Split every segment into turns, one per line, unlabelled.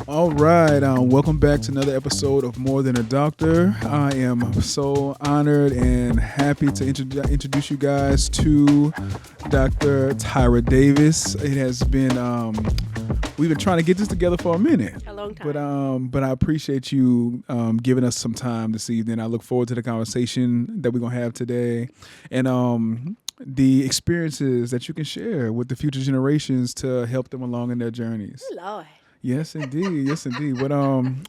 All right, welcome back to another episode of More Than a Doctor. I am so honored and happy to introduce you guys to Dr. Tyra Davis. It has been we've been trying to get this together for a minute,
a long time.
But I appreciate you giving us some time this evening. I look forward to the conversation that we're gonna have today, and the experiences that you can share with the future generations to help them along in their journeys.
Lord.
Yes, indeed. Yes, indeed. But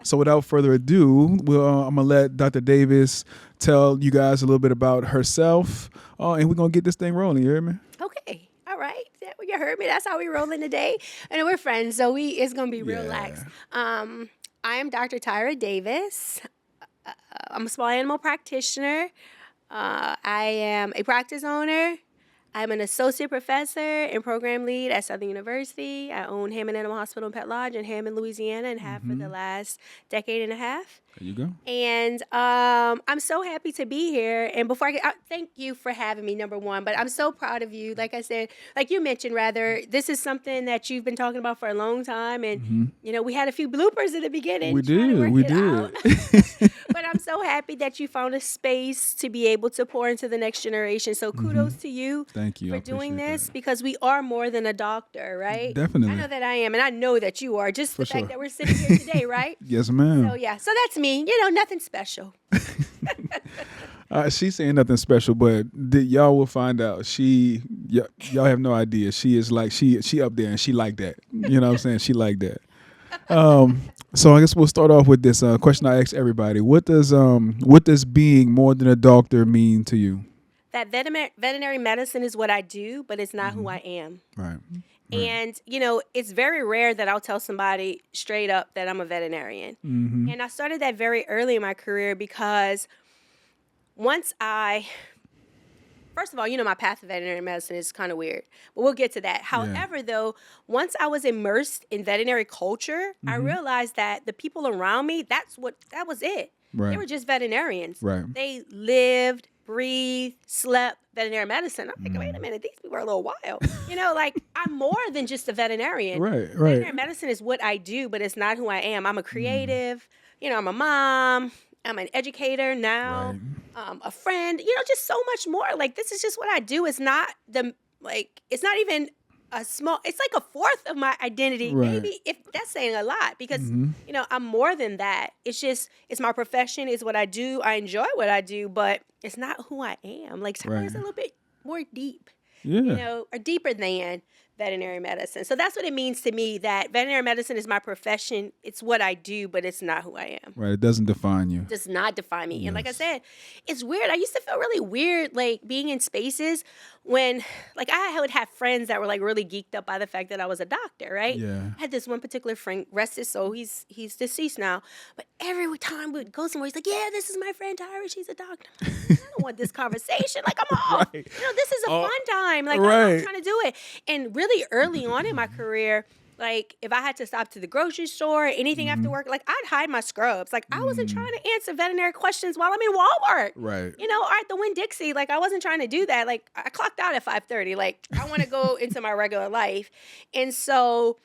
so without further ado, I'm gonna let Dr. Davis tell you guys a little bit about herself, and we're gonna get this thing rolling. You hear me?
Okay. All right. Yeah, you heard me. That's how we rolling today. And we're friends, so it's gonna be real lax. I am Dr. Tyra Davis. I'm a small animal practitioner. I am a practice owner. I'm an associate professor and program lead at Southern University. I own Hammond Animal Hospital and Pet Lodge in Hammond, Louisiana, and have for the last decade and a half.
There you go.
And I'm so happy to be here. And before I get out, thank you for having me, number one. But I'm so proud of you. Like I said, like you mentioned, rather, this is something that you've been talking about for a long time. And, you know, we had a few bloopers in the beginning.
We did.
But I'm so happy that you found a space to be able to pour into the next generation. So kudos to you.
Thank you
For doing this, because we are more than a doctor, right?
Definitely.
I know that I am, and I know that you are. Just the fact that we're sitting here today, right?
Yes, ma'am.
So yeah, so that's me. You know, nothing special.
She's saying nothing special, but y'all will find out. Y'all have no idea. She is like she up there, and she like that. You know what I'm saying? She like that. So I guess we'll start off with this question I ask everybody: what does being more than a doctor mean to you?
That veterinary medicine is what I do, but it's not who I am.
Right.
And, you know, it's very rare that I'll tell somebody straight up that I'm a veterinarian. And I started that very early in my career because first of all, you know, my path to veterinary medicine is kind of weird, but we'll get to that. However, though, once I was immersed in veterinary culture, I realized that the people around me, that was it.
Right.
They were just veterinarians.
Right.
They lived, breathed, slept veterinary medicine. I'm thinking, wait a minute, these people are a little wild. You know, like, I'm more than just a veterinarian.
Right.
Veterinary medicine is what I do, but it's not who I am. I'm a creative. You know, I'm a mom. I'm an educator now. A friend. You know, just so much more. Like, this is just what I do. It's not it's not even it's like a fourth of my identity.
Right.
Maybe, if that's saying a lot, because you know, I'm more than that. It's my profession. It's what I do. I enjoy what I do, but it's not who I am. Like, Tyra's a little bit more deep, you know, or deeper than veterinary medicine. So that's what it means to me, that veterinary medicine is my profession. It's what I do, but it's not who I am.
Right. It doesn't define you.
It does not define me. Yes. And like I said, it's weird. I used to feel really weird, like, being in spaces when, like, I would have friends that were, like, really geeked up by the fact that I was a doctor, right?
Yeah.
I had this one particular friend, rest his soul, he's deceased now, but every time we would go somewhere, he's like, yeah, this is my friend Tyra, she's a doctor. I don't want this conversation. Like, I'm off.
Right.
You know, this is a fun time. Like, I'm trying to do it. And really early on in my career, like, if I had to stop to the grocery store or anything after work, like, I'd hide my scrubs. Like, I wasn't trying to answer veterinary questions while I'm in Walmart.
Right.
You know, or at the Winn-Dixie. Like, I wasn't trying to do that. Like, I clocked out at 5:30. Like, I want to go into my regular life. And so,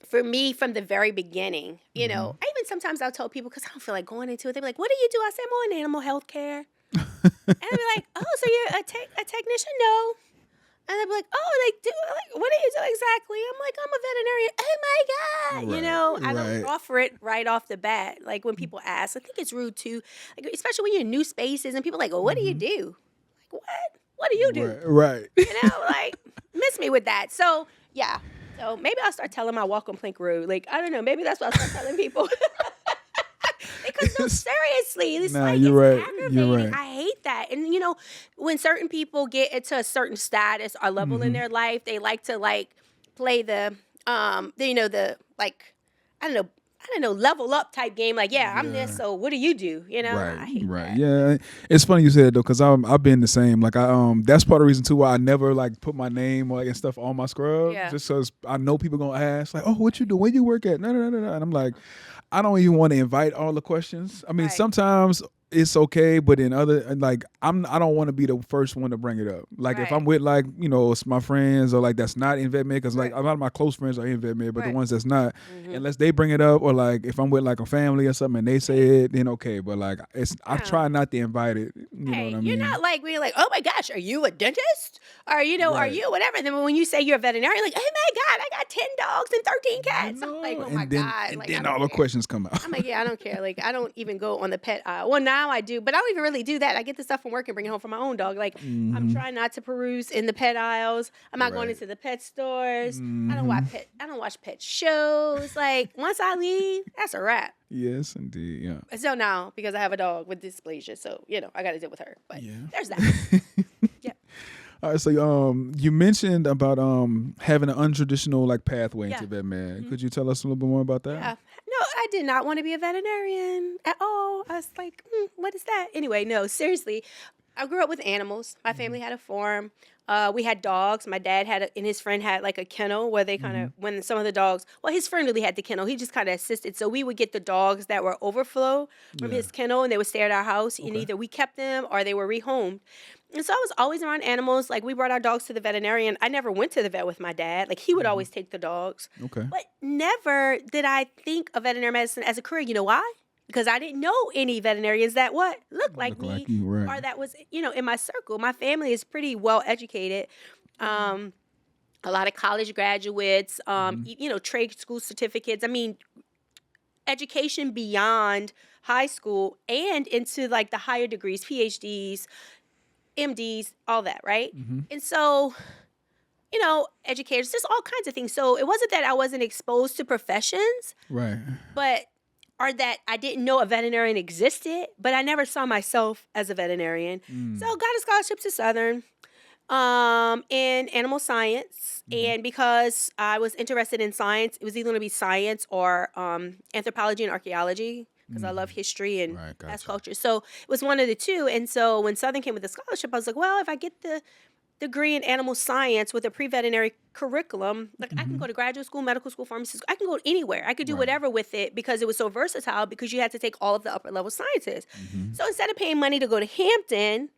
for me, from the very beginning, you know, sometimes I'll tell people, because I don't feel like going into it. They'll be like, what do you do? I say, I'm on animal health care. And they'll be like, oh, so you're a technician? No. And they'll be like, oh, what do you do exactly? I'm like, I'm a veterinarian. Oh, my God.
Right,
you know, I don't offer it right off the bat. Like, when people ask, I think it's rude, too. Like, especially when you're in new spaces and people are like, well, what do you do? Like, what? What do you do?
Right.
You know, like, miss me with that. So, yeah. So, maybe I'll start telling my walk on Plank Road. Like, I don't know. Maybe that's what I'll start telling people. Because, no, seriously, it's aggravating.
You're right.
I hate that. And, you know, when certain people get into a certain status or level in their life, they like to, like, play the level up type game. Like, I'm this, so what do you do? You know? I hate that.
Yeah. It's funny you said it, though, because I've been the same. Like, that's part of the reason, too, why I never, like, put my name and stuff on my scrub.
Yeah.
Just because I know people going to ask, like, oh, what you do? Where you work at? No. And I'm like, I don't even want to invite all the questions. I mean, sometimes it's okay, but in other like I don't want to be the first one to bring it up. Like if
Right.
I'm with like it's my friends or like that's not in vet med, because like
Right.
a lot of my close friends are in vet med, but the
Right.
ones that's not,
Mm-hmm.
unless they bring it up or like if I'm with like a family or something and they say it, then okay. But like I
Yeah.
try not to invite it. You know what
Hey,
I
you're
mean?
not like being like, oh my gosh, are you a dentist? Or, are
Right.
you whatever? And then when you say you're a veterinarian, like, oh my God, I got 10 dogs and 13
You
cats. I'm like,
know,
oh my
and then
God.
and
Like, I
then
don't
all the
care.
questions come out.
I'm like, yeah, I don't care. Like, I don't even go on the pet aisle. Well, now I do, but I don't even really do that. I get the stuff from work and bring it home for my own dog. Like, I'm trying not to peruse in the pet aisles. I'm not going
Right.
into the pet stores.
Mhm.
I don't watch pet shows. Like, once I leave, that's a wrap.
Yes, indeed. Yeah.
So now, because I have a dog with dysplasia, so I got to deal with her. But
Yeah.
there's that. Yeah.
All right, so you mentioned about having an untraditional like pathway into
Yeah.
vet med. Could you tell us a little bit more about that?
Yeah. No, I did not want to be a veterinarian at all. I was like, what is that? Anyway, no, seriously. I grew up with animals. My family had a farm. We had dogs. My dad and his friend had like a kennel where they kind of, when some of the dogs, well, his friend really had the kennel. He just kind of assisted. So we would get the dogs that were overflow from his kennel and they would stay at our house. And either we kept them or they were rehomed. And so I was always around animals. Like we brought our dogs to the veterinarian. I never went to the vet with my dad. Like he would always take the dogs.
Okay.
But never did I think of veterinary medicine as a career. You know why? Because I didn't know any veterinarians that looked like
Look
me
like you, right.
or that was, in my circle. My family is pretty well educated. A lot of college graduates, trade school certificates. I mean, education beyond high school and into like the higher degrees, PhDs, MDs, all that, right? And so, educators, just all kinds of things. So it wasn't that I wasn't exposed to professions,
Right.
but or that I didn't know a veterinarian existed, but I never saw myself as a veterinarian. So got a scholarship to Southern in animal science. And because I was interested in science, it was either going to be science or anthropology and archaeology because I love history and
Right,
past
gotcha.
culture. So it was one of the two. And so when Southern came with the scholarship, I was like, well, if I get the degree in animal science with a pre-veterinary curriculum, like I can go to graduate school, medical school, pharmacy school, I can go anywhere. I could do whatever with it because it was so versatile because you had to take all of the upper level sciences. So instead of paying money to go to Hampton,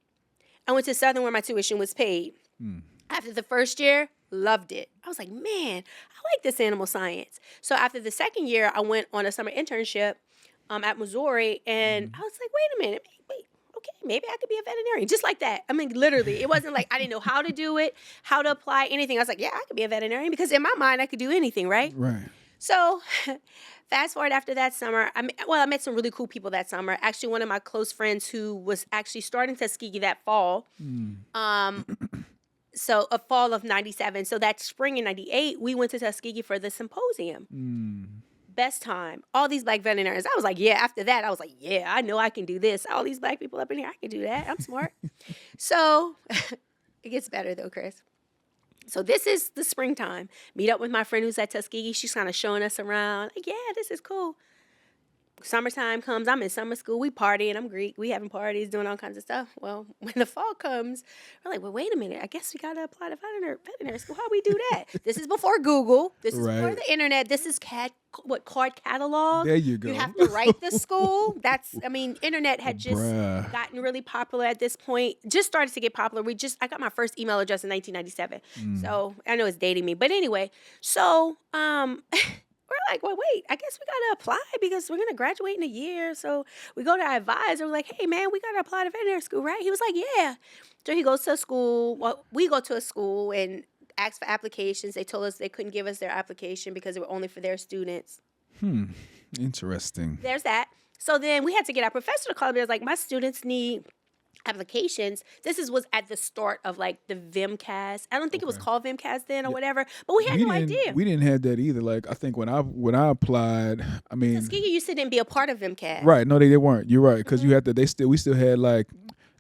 I went to Southern where my tuition was paid. After the first year, loved it. I was like, man, I like this animal science. So after the second year, I went on a summer internship at Missouri, and I was like, wait a minute, wait, okay, maybe I could be a veterinarian, just like that. I mean, literally, it wasn't like I didn't know how to do it, how to apply anything. I was like, yeah, I could be a veterinarian because in my mind, I could do anything, right?
Right.
So fast forward after that summer, I met some really cool people that summer. Actually, one of my close friends who was actually starting Tuskegee that fall. So a fall of 97. So that spring in 98, we went to Tuskegee for the symposium. Best time. All these black veterinarians. I was like, yeah, after that, I was like, yeah, I know I can do this. All these black people up in here, I can do that. I'm smart. So it gets better though, Chris. So this is the springtime. Meet up with my friend who's at Tuskegee. She's kind of showing us around. Like, yeah, this is cool. Summertime comes. I'm in summer school. We partying. I'm Greek. We having parties, doing all kinds of stuff. Well, when the fall comes, we're like, well, wait a minute. I guess we got to apply to veterinary school. How we do that? This is before Google. This is before the internet. This is card catalog.
There you go.
You have to write the school. Internet had just gotten really popular at this point. Just started to get popular. I got my first email address in 1997. So I know it's dating me. But anyway, so we're like, well, wait, I guess we got to apply because we're going to graduate in a year. So we go to our advisor. We're like, hey, man, we got to apply to veterinary school, right? He was like, yeah. So he goes to a school. Well, we go to a school and ask for applications. They told us they couldn't give us their application because it were only for their students.
Interesting.
There's that. So then we had to get our professor to call me. I was like, my students need applications. This was at the start of like the VMCAS. I don't think it was called VMCAS then or whatever, but we had no idea.
We didn't have that either. Like I think when I applied, I mean,
Tuskegee used to didn't be a part of VMCAS.
Right? No, they weren't. You're right because you had to. We still had like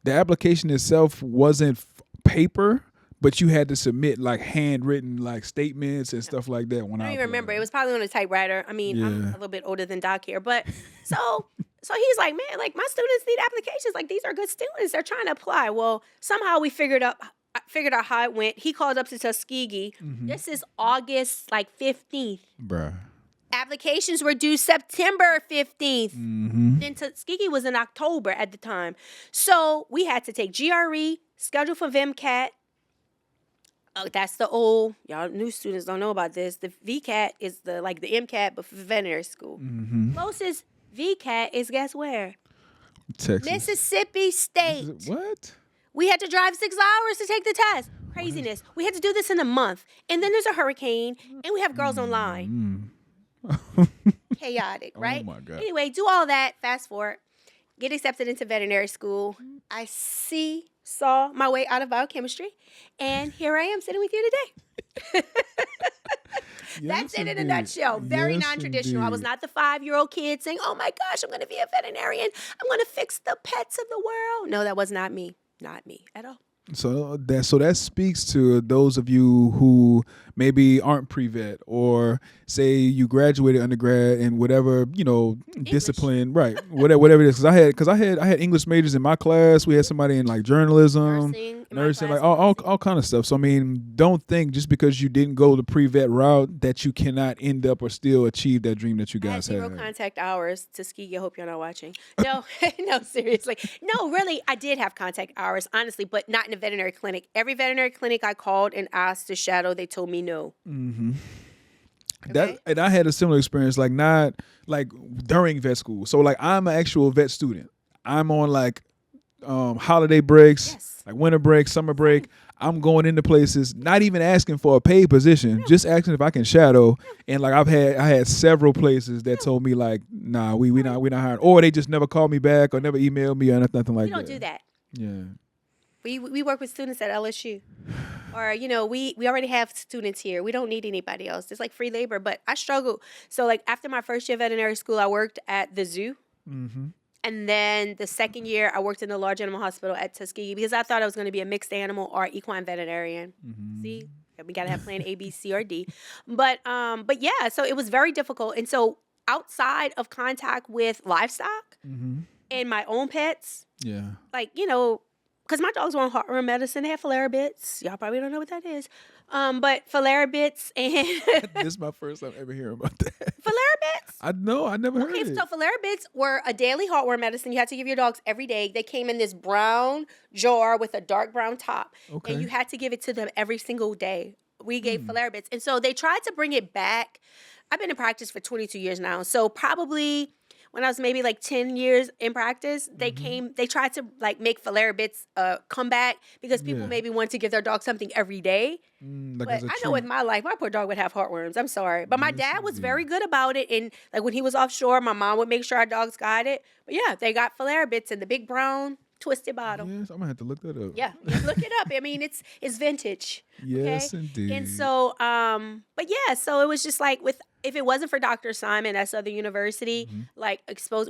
the application itself wasn't paper, but you had to submit like handwritten like statements and stuff like that. When I
don't even remember, it was probably on a typewriter. I mean, I'm a little bit older than Doc here, but so. So he's like, man, like my students need applications. Like these are good students. They're trying to apply. Well, somehow we figured out how it went. He called up to Tuskegee. This is August like 15th.
Bruh.
Applications were due September 15th.
Mm-hmm.
Then Tuskegee was in October at the time. So we had to take GRE, schedule for VMCAT. Oh, that's the old, y'all new students don't know about this. The VCAT is the MCAT, but for veterinary school.
Mm-hmm.
Closest VCAT is guess where?
Texas.
Mississippi State.
What?
We had to drive 6 hours to take the test. Craziness. We had to do this in a month. And then there's a hurricane, and we have girls online. Chaotic, right?
Oh my God.
Anyway, do all that. Fast forward. Get accepted into veterinary school. I saw my way out of biochemistry, and here I am sitting with you today. That's it in a nutshell. Very non-traditional. I was not the 5-year-old kid saying, oh my gosh, I'm going to be a veterinarian. I'm going to fix the pets of the world. No, that was not me. Not me at all.
So that speaks to those of you who maybe aren't pre-vet, or say you graduated undergrad in whatever discipline, right? Whatever it is. Because I had English majors in my class. We had somebody in like journalism, nursing, like all kind of stuff. So I mean, don't think just because you didn't go the pre-vet route that you cannot end up or still achieve that dream that you guys had.
I had 0 contact hours. Tuskegee, I hope you're not watching. No, no, seriously. No, really, I did have contact hours, honestly, but not in a veterinary clinic. Every veterinary clinic I called and asked to shadow, they told me no.
Mm-hmm.
Okay.
And I had a similar experience, like not like during vet school. So like I'm an actual vet student. I'm on like holiday breaks,
Yes.
like winter break, summer break. I'm going into places, not even asking for a paid position, just asking if I can shadow. And like I had several places that told me like, nah, we not hiring, or they just never called me back or never emailed me or nothing like that.
We don't do that.
Yeah.
We work with students at LSU. Or, we already have students here. We don't need anybody else. It's like free labor. But I struggle. So, like, after my first year of veterinary school, I worked at the zoo.
Mm-hmm.
And then the second year, I worked in the large animal hospital at Tuskegee because I thought I was going to be a mixed animal or equine veterinarian.
Mm-hmm.
See? We got to have plan A, B, C, or D. But yeah, so it was very difficult. And so outside of contact with livestock and my own pets,
Yeah.
like, because my dogs were on heartworm medicine. They had filaria bits. Y'all probably don't know what that is. But filaria bits and...
This is my first time ever hearing about that.
Filaria bits?
I never heard it.
Okay, so filaria bits were a daily heartworm medicine you had to give your dogs every day. They came in this brown jar with a dark brown top.
Okay.
And you had to give it to them every single day. We gave filaria bits. And so they tried to bring it back. I've been in practice for 22 years now. So probably... when I was maybe like 10 years in practice, they tried to like make filaria bits come back because people maybe want to give their dog something every day.
Like
But I know with my life, my poor dog would have heartworms. I'm sorry. But my dad was very good about it. And like when he was offshore, my mom would make sure our dogs got it. But yeah, they got filaria bits in the big brown twisted bottle.
Yes, I'm going to have to look that up.
Yeah, look it up. I mean, it's vintage.
Yes,
okay?
indeed.
And so, but yeah, so it was just like if it wasn't for Dr. Simon at Southern University, like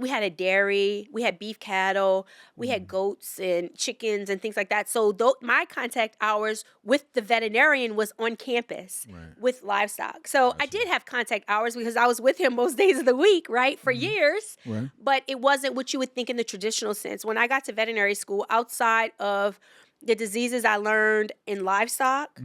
we had a dairy, we had beef cattle, we had goats and chickens and things like that. So my contact hours with the veterinarian was on campus with livestock. So I did have contact hours because I was with him most days of the week, right, for years.
Right.
But it wasn't what you would think in the traditional sense. When I got to veterinary school, outside of the diseases I learned in livestock,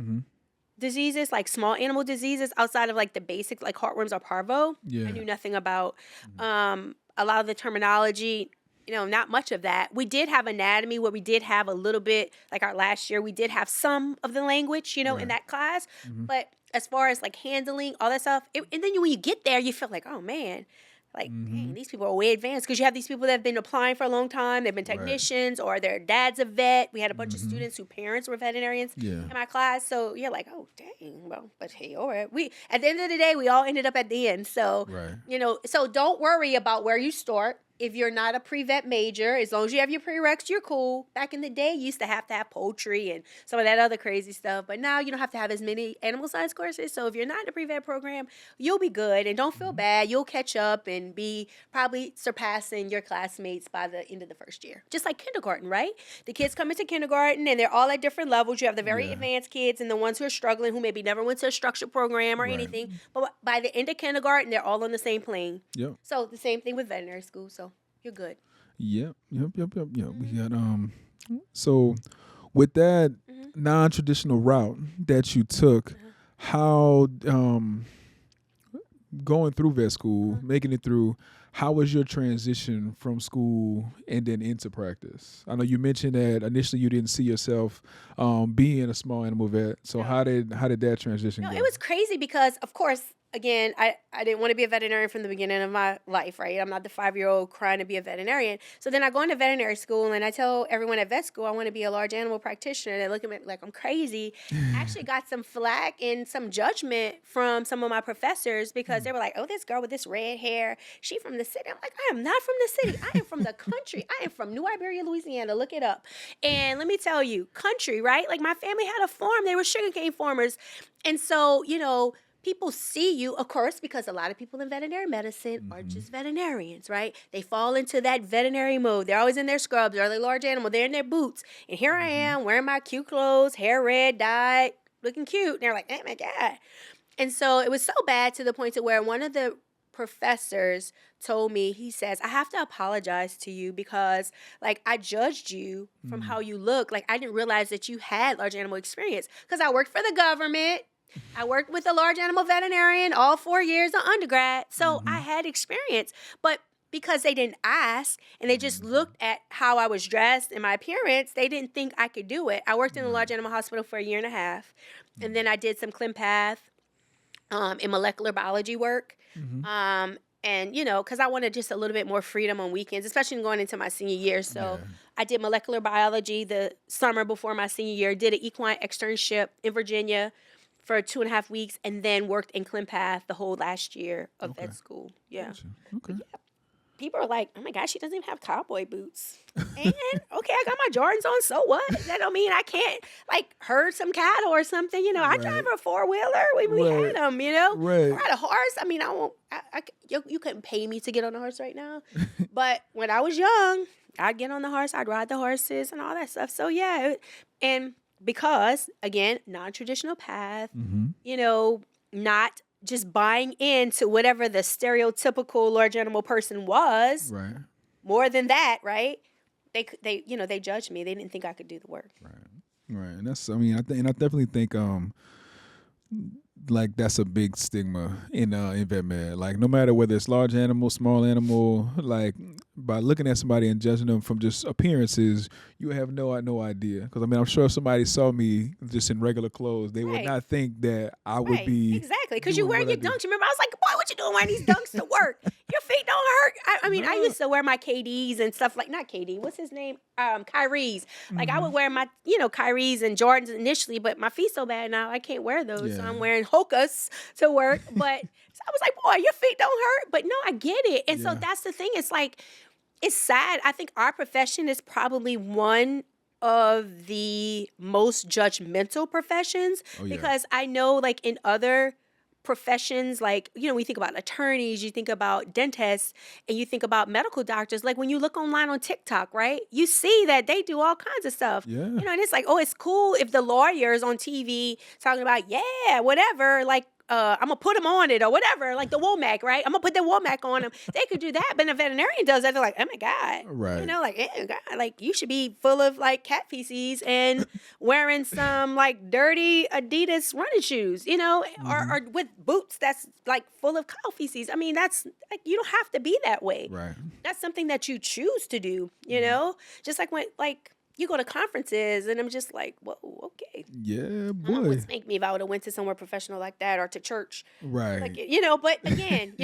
diseases, like small animal diseases, outside of like the basics, like heartworms or parvo, I knew nothing about. A lot of the terminology, not much of that. We did have anatomy where we did have a little bit, like our last year, we did have some of the language, in that class. But as far as like handling all that stuff, and then when you get there, you feel like, oh man, like, dang, these people are way advanced because you have these people that have been applying for a long time. They've been technicians or their dad's a vet. We had a bunch of students whose parents were veterinarians in my class. So you're like, oh, dang. Well, but hey, all right. At the end of the day, we all ended up at the end. So, so don't worry about where you start. If you're not a pre-vet major, as long as you have your prereqs, you're cool. Back in the day, you used to have poultry and some of that other crazy stuff. But now you don't have to have as many animal science courses. So if you're not in a pre-vet program, you'll be good. And don't feel bad. You'll catch up and be probably surpassing your classmates by the end of the first year. Just like kindergarten, right? The kids come into kindergarten and they're all at different levels. You have the very advanced kids and the ones who are struggling, who maybe never went to a structured program or anything. But by the end of kindergarten, they're all on the same plane.
Yep.
So the same thing with veterinary school. So you're good.
Yep. We got so with that non-traditional route that you took, how going through vet school, making it through, how was your transition from school and then into practice? I know you mentioned that initially you didn't see yourself being a small animal vet. So how did that transition
No,
go?
it was crazy because, of course, again, I didn't want to be a veterinarian from the beginning of my life, right? I'm not the 5-year-old crying to be a veterinarian. So then I go into veterinary school and I tell everyone at vet school I want to be a large animal practitioner. They look at me like I'm crazy. I actually got some flack and some judgment from some of my professors because they were like, oh, this girl with this red hair, she from the city. I'm like, I am not from the city. I am from the country. I am from New Iberia, Louisiana. Look it up. And let me tell you, country, right? Like my family had a farm. They were sugarcane farmers. And so, people see you, of course, because a lot of people in veterinary medicine are just veterinarians, right? They fall into that veterinary mode. They're always in their scrubs. They're the large animal. They're in their boots. And here I am wearing my cute clothes, hair red, dyed, looking cute. And they're like, oh my God. And so it was so bad to the point to where one of the professors told me, he says, I have to apologize to you because like I judged you from how you look. Like I didn't realize that you had large animal experience because I worked for the government. I worked with a large animal veterinarian all 4 years of undergrad. So I had experience. But because they didn't ask and they just looked at how I was dressed and my appearance, they didn't think I could do it. I worked in a large animal hospital for 1.5 years. And then I did some ClinPath in molecular biology work. And, because I wanted just a little bit more freedom on weekends, especially going into my senior year. So I did molecular biology the summer before my senior year, did an equine externship in Virginia for 2.5 weeks, and then worked in ClinPath the whole last year of vet school. Yeah.
Gotcha. Okay.
Yeah. People are like, oh my gosh, she doesn't even have cowboy boots. And okay, I got my Jordans on, so what? That don't mean I can't like herd some cattle or something. I drive a 4-wheeler. We had them,
Right.
ride a horse. I mean, I won't. You couldn't pay me to get on a horse right now, but when I was young, I'd get on the horse, I'd ride the horses and all that stuff. So yeah, and because again, non-traditional path, not just buying into whatever the stereotypical large animal person was.
Right.
More than that, right? They judged me. They didn't think I could do the work.
Right. And that's, I definitely think, like that's a big stigma in vet med. Like no matter whether it's large animal, small animal, like by looking at somebody and judging them from just appearances, you have no idea. Because I'm sure if somebody saw me just in regular clothes, they would not think that I would be
exactly because you wearing your dunks. Remember, I was like, boy, what you doing wearing these dunks to work? Your feet don't hurt. I used to wear my KDs and stuff like not KD. What's his name? Kyrie's. Like I would wear my Kyrie's and Jordans initially, but my feet so bad now I can't wear those.
Yeah.
So I'm wearing Hokas to work. But so I was like, boy, your feet don't hurt. But no, I get it. And so that's the thing. It's like, it's sad. I think our profession is probably one of the most judgmental professions because I know like in other professions, like, we think about attorneys, you think about dentists, and you think about medical doctors. Like when you look online on TikTok, right? You see that they do all kinds of stuff.
Yeah.
And it's like, oh, it's cool if the lawyer is on TV talking about, whatever, like, I'm going to put them on it or whatever, like the Womack, right? I'm going to put the Womack on them. They could do that, but a veterinarian does that. They're like, oh my God.
Right.
Like, oh God, like you should be full of like cat feces and wearing some like dirty Adidas running shoes, or with boots that's like full of cow feces. I mean, that's like, you don't have to be that way.
Right.
That's something that you choose to do, just like when, like, you go to conferences and I'm just like, whoa, okay.
Yeah, boy.
I don't know what's make me if I would have went to somewhere professional like that or to church.
Right.
Like, but again,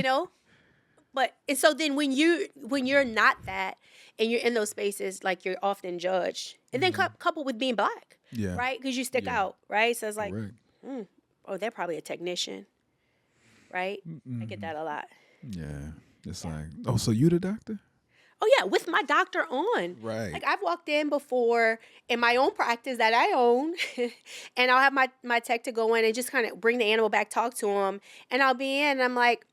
but and so then when you're not that and you're in those spaces, like you're often judged. And then coupled with being black. Yeah. Right? Because you stick out, right? So it's like, they're probably a technician. Right? I get that a lot.
Yeah. It's like, oh, so you the doctor?
Oh, yeah, with my doctor on.
Right.
Like, I've walked in before in my own practice that I own, and I'll have my tech to go in and just kind of bring the animal back, talk to him, and I'll be in, and I'm like,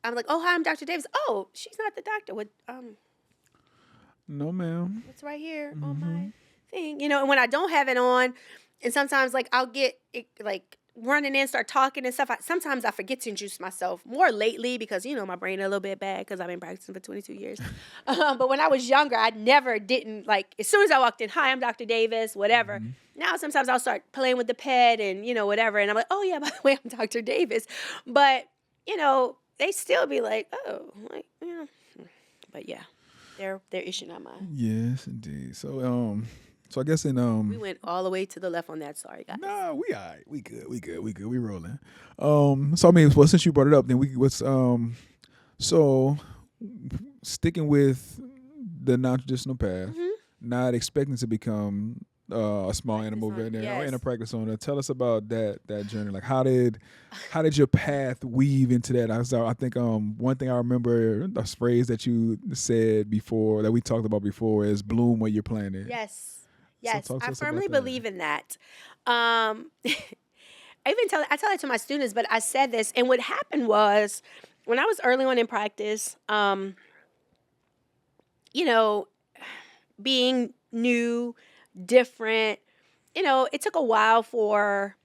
oh, hi, I'm Dr. Davis. Oh, she's not the doctor.
No, ma'am.
It's right here on my thing. And when I don't have it on, and sometimes, like, I'll get, like, running in, start talking and stuff. Sometimes I forget to introduce myself more lately because, my brain a little bit bad because I've been practicing for 22 years. But when I was younger, I never didn't, like, as soon as I walked in, hi, I'm Dr. Davis, whatever. Now sometimes I'll start playing with the pet and, whatever. And I'm like, oh, yeah, by the way, I'm Dr. Davis. But, they still be like, oh, like, but yeah, their issue, not mine.
Yes, indeed. So I guess in
We went all the way to the left on that. Sorry, guys.
nah, we all right. We good. We rolling. So I mean, well, since you brought it up, then so sticking with the non-traditional path, not expecting to become a small animal veterinarian or in a practice owner. Tell us about that journey. Like, how did your path weave into that? I think one thing I remember, a phrase that you said before, that we talked about before, is bloom where you're planted.
Yes.
So
Yes,
talk to
I
us about
firmly
that.
believe in that. I tell it to my students, but I said this, and what happened was when I was early on in practice, being new, different, it took a while for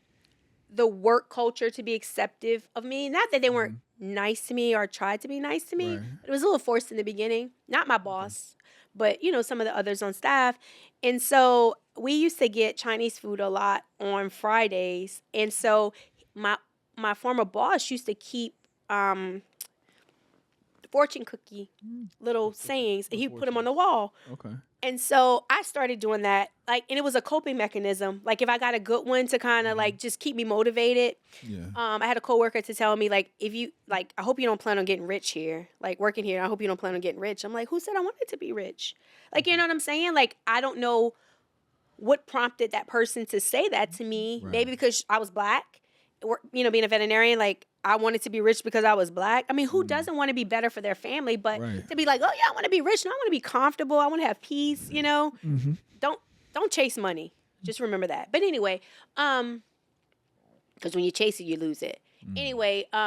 the work culture to be acceptive of me. Not that they weren't nice to me or tried to be nice to me,
Right.
but it was a little forced in the beginning. Not my boss, but some of the others on staff. And so we used to get Chinese food a lot on Fridays. And so my former boss used to keep fortune cookie little sayings, and he would put them on the wall.
Okay.
And so I started doing that, and it was a coping mechanism. Like, if I got a good one to kind of just keep me motivated.
Yeah.
I had a coworker to tell me, if you I hope you don't plan on getting rich here, working here. I hope you don't plan on getting rich. I'm like, who said I wanted to be rich? You know what I'm saying? I don't know what prompted that person to say that to me.
Right.
Maybe because I was black, or being a veterinarian, I wanted to be rich because I was black. I mean, who doesn't want to be better for their family? But to be like, oh yeah, I want to be rich and I want to be comfortable. I want to have peace. Don't chase money. Just remember that. But anyway, because when you chase it, you lose it. Anyway, so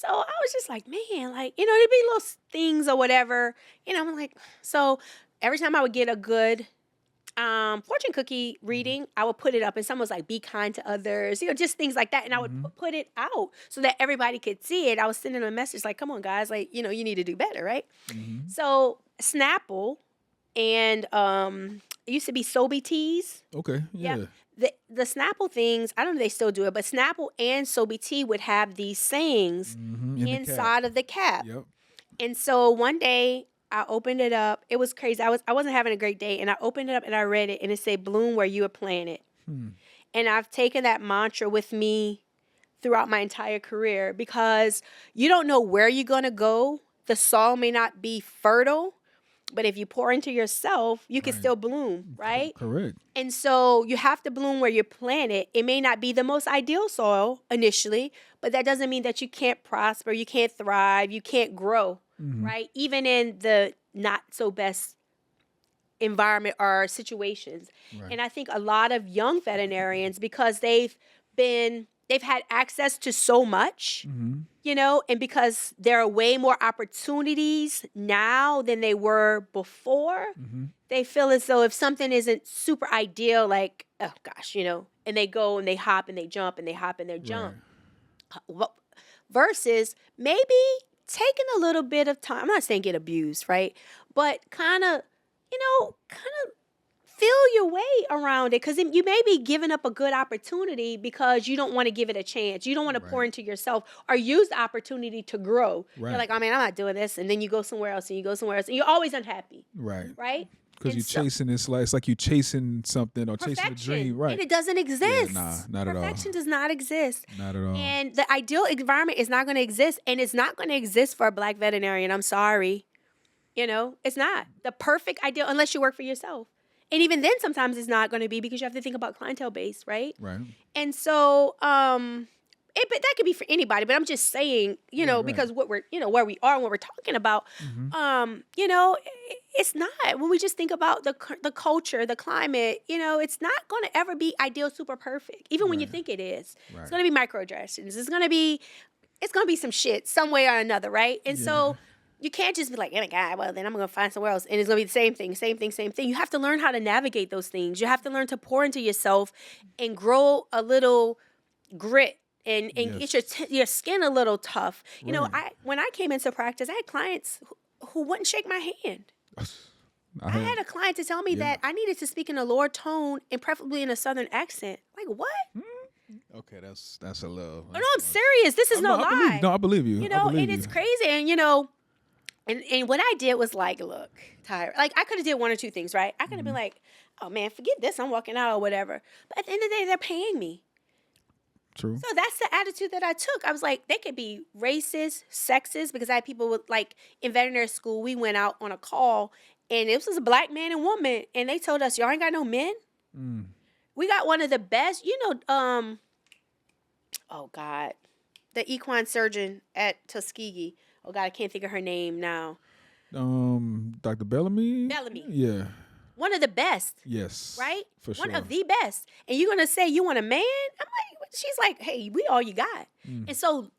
I was just like, man, there'd be little things or whatever. I'm like, so every time I would get a good fortune cookie reading, I would put it up, and someone was like, be kind to others, just things like that. And I would put it out so that everybody could see it. I was sending them a message like, come on guys, you need to do better, right? So Snapple and it used to be Sobe teas.
Okay. Yeah.
The Snapple things, I don't know if they still do it, but Snapple and Sobe tea would have these sayings inside of the cap.
Yep.
And so one day I opened it up. It was crazy. I wasn't having a great day, and I opened it up and I read it, and it said, bloom where you are planted. And I've taken that mantra with me throughout my entire career, because you don't know where you're going to go. The soil may not be fertile, but if you pour into yourself, you can still bloom, right?
Correct.
And so you have to bloom where you're planted. It may not be the most ideal soil initially, but that doesn't mean that you can't prosper, you can't thrive, you can't grow, right? Even in the not so best environment or situations. Right. And I think a lot of young veterinarians, because they've had access to so much, and because there are way more opportunities now than they were before, they feel as though if something isn't super ideal, like, oh gosh, and they go and they hop and they jump and they hop and they jump. Right. Versus maybe taking a little bit of time. I'm not saying get abused, right? But kind of feel your way around it, because you may be giving up a good opportunity because you don't want to give it a chance. You don't want to pour into yourself or use the opportunity to grow. Right. You're like, I mean, I'm not doing this. And then you go somewhere else and you go somewhere else. And you're always unhappy. Right. Right?
Because you're chasing this, it's like you're chasing something or chasing a dream. Right.
And it doesn't exist.
Yeah, not at all.
Perfection does not exist.
Not at all.
And the ideal environment is not going to exist. And it's not going to exist for a black veterinarian. I'm sorry. It's not. The perfect ideal, unless you work for yourself. And even then, sometimes it's not going to be, because you have to think about clientele base, right? Right. And so, but that could be for anybody. But I'm just saying, because what we're, where we are and what we're talking about, it's not. When we just think about the culture, the climate, it's not going to ever be ideal, super perfect. Even when you think it is, it's going to be microaggressions. It's going to be some shit some way or another, right? And so. You can't just be like, oh my God, well, then I'm going to find somewhere else. And it's going to be the same thing. You have to learn how to navigate those things. You have to learn to pour into yourself and grow a little grit and get your skin a little tough. When I came into practice, I had clients who wouldn't shake my hand. I had a client to tell me that I needed to speak in a lower tone and preferably in a Southern accent. Like, what?
Okay, that's a love.
Oh, no, I'm serious. This is no
I believe
lie.
you. No, I believe you.
You
I
know,
believe
and
you.
it's crazy. And, you know, and what I did was like, look, Tyra, like I could have did one or two things, right? I could have been like, oh man, forget this, I'm walking out or whatever. But at the end of the day, they're paying me.
True.
So that's the attitude that I took. I was like, they could be racist, sexist, because I had people with like in veterinary school, we went out on a call and it was a black man and woman, and they told us, y'all ain't got no men. We got one of the best, you know, oh God, the equine surgeon at Tuskegee. Oh God, I can't think of her name now.
Dr. Bellamy.
Bellamy.
Yeah.
One of the best.
Yes.
Right?
For sure.
One of the best. And you're going to say you want a man? I'm like, she's like, hey, we all you got. And so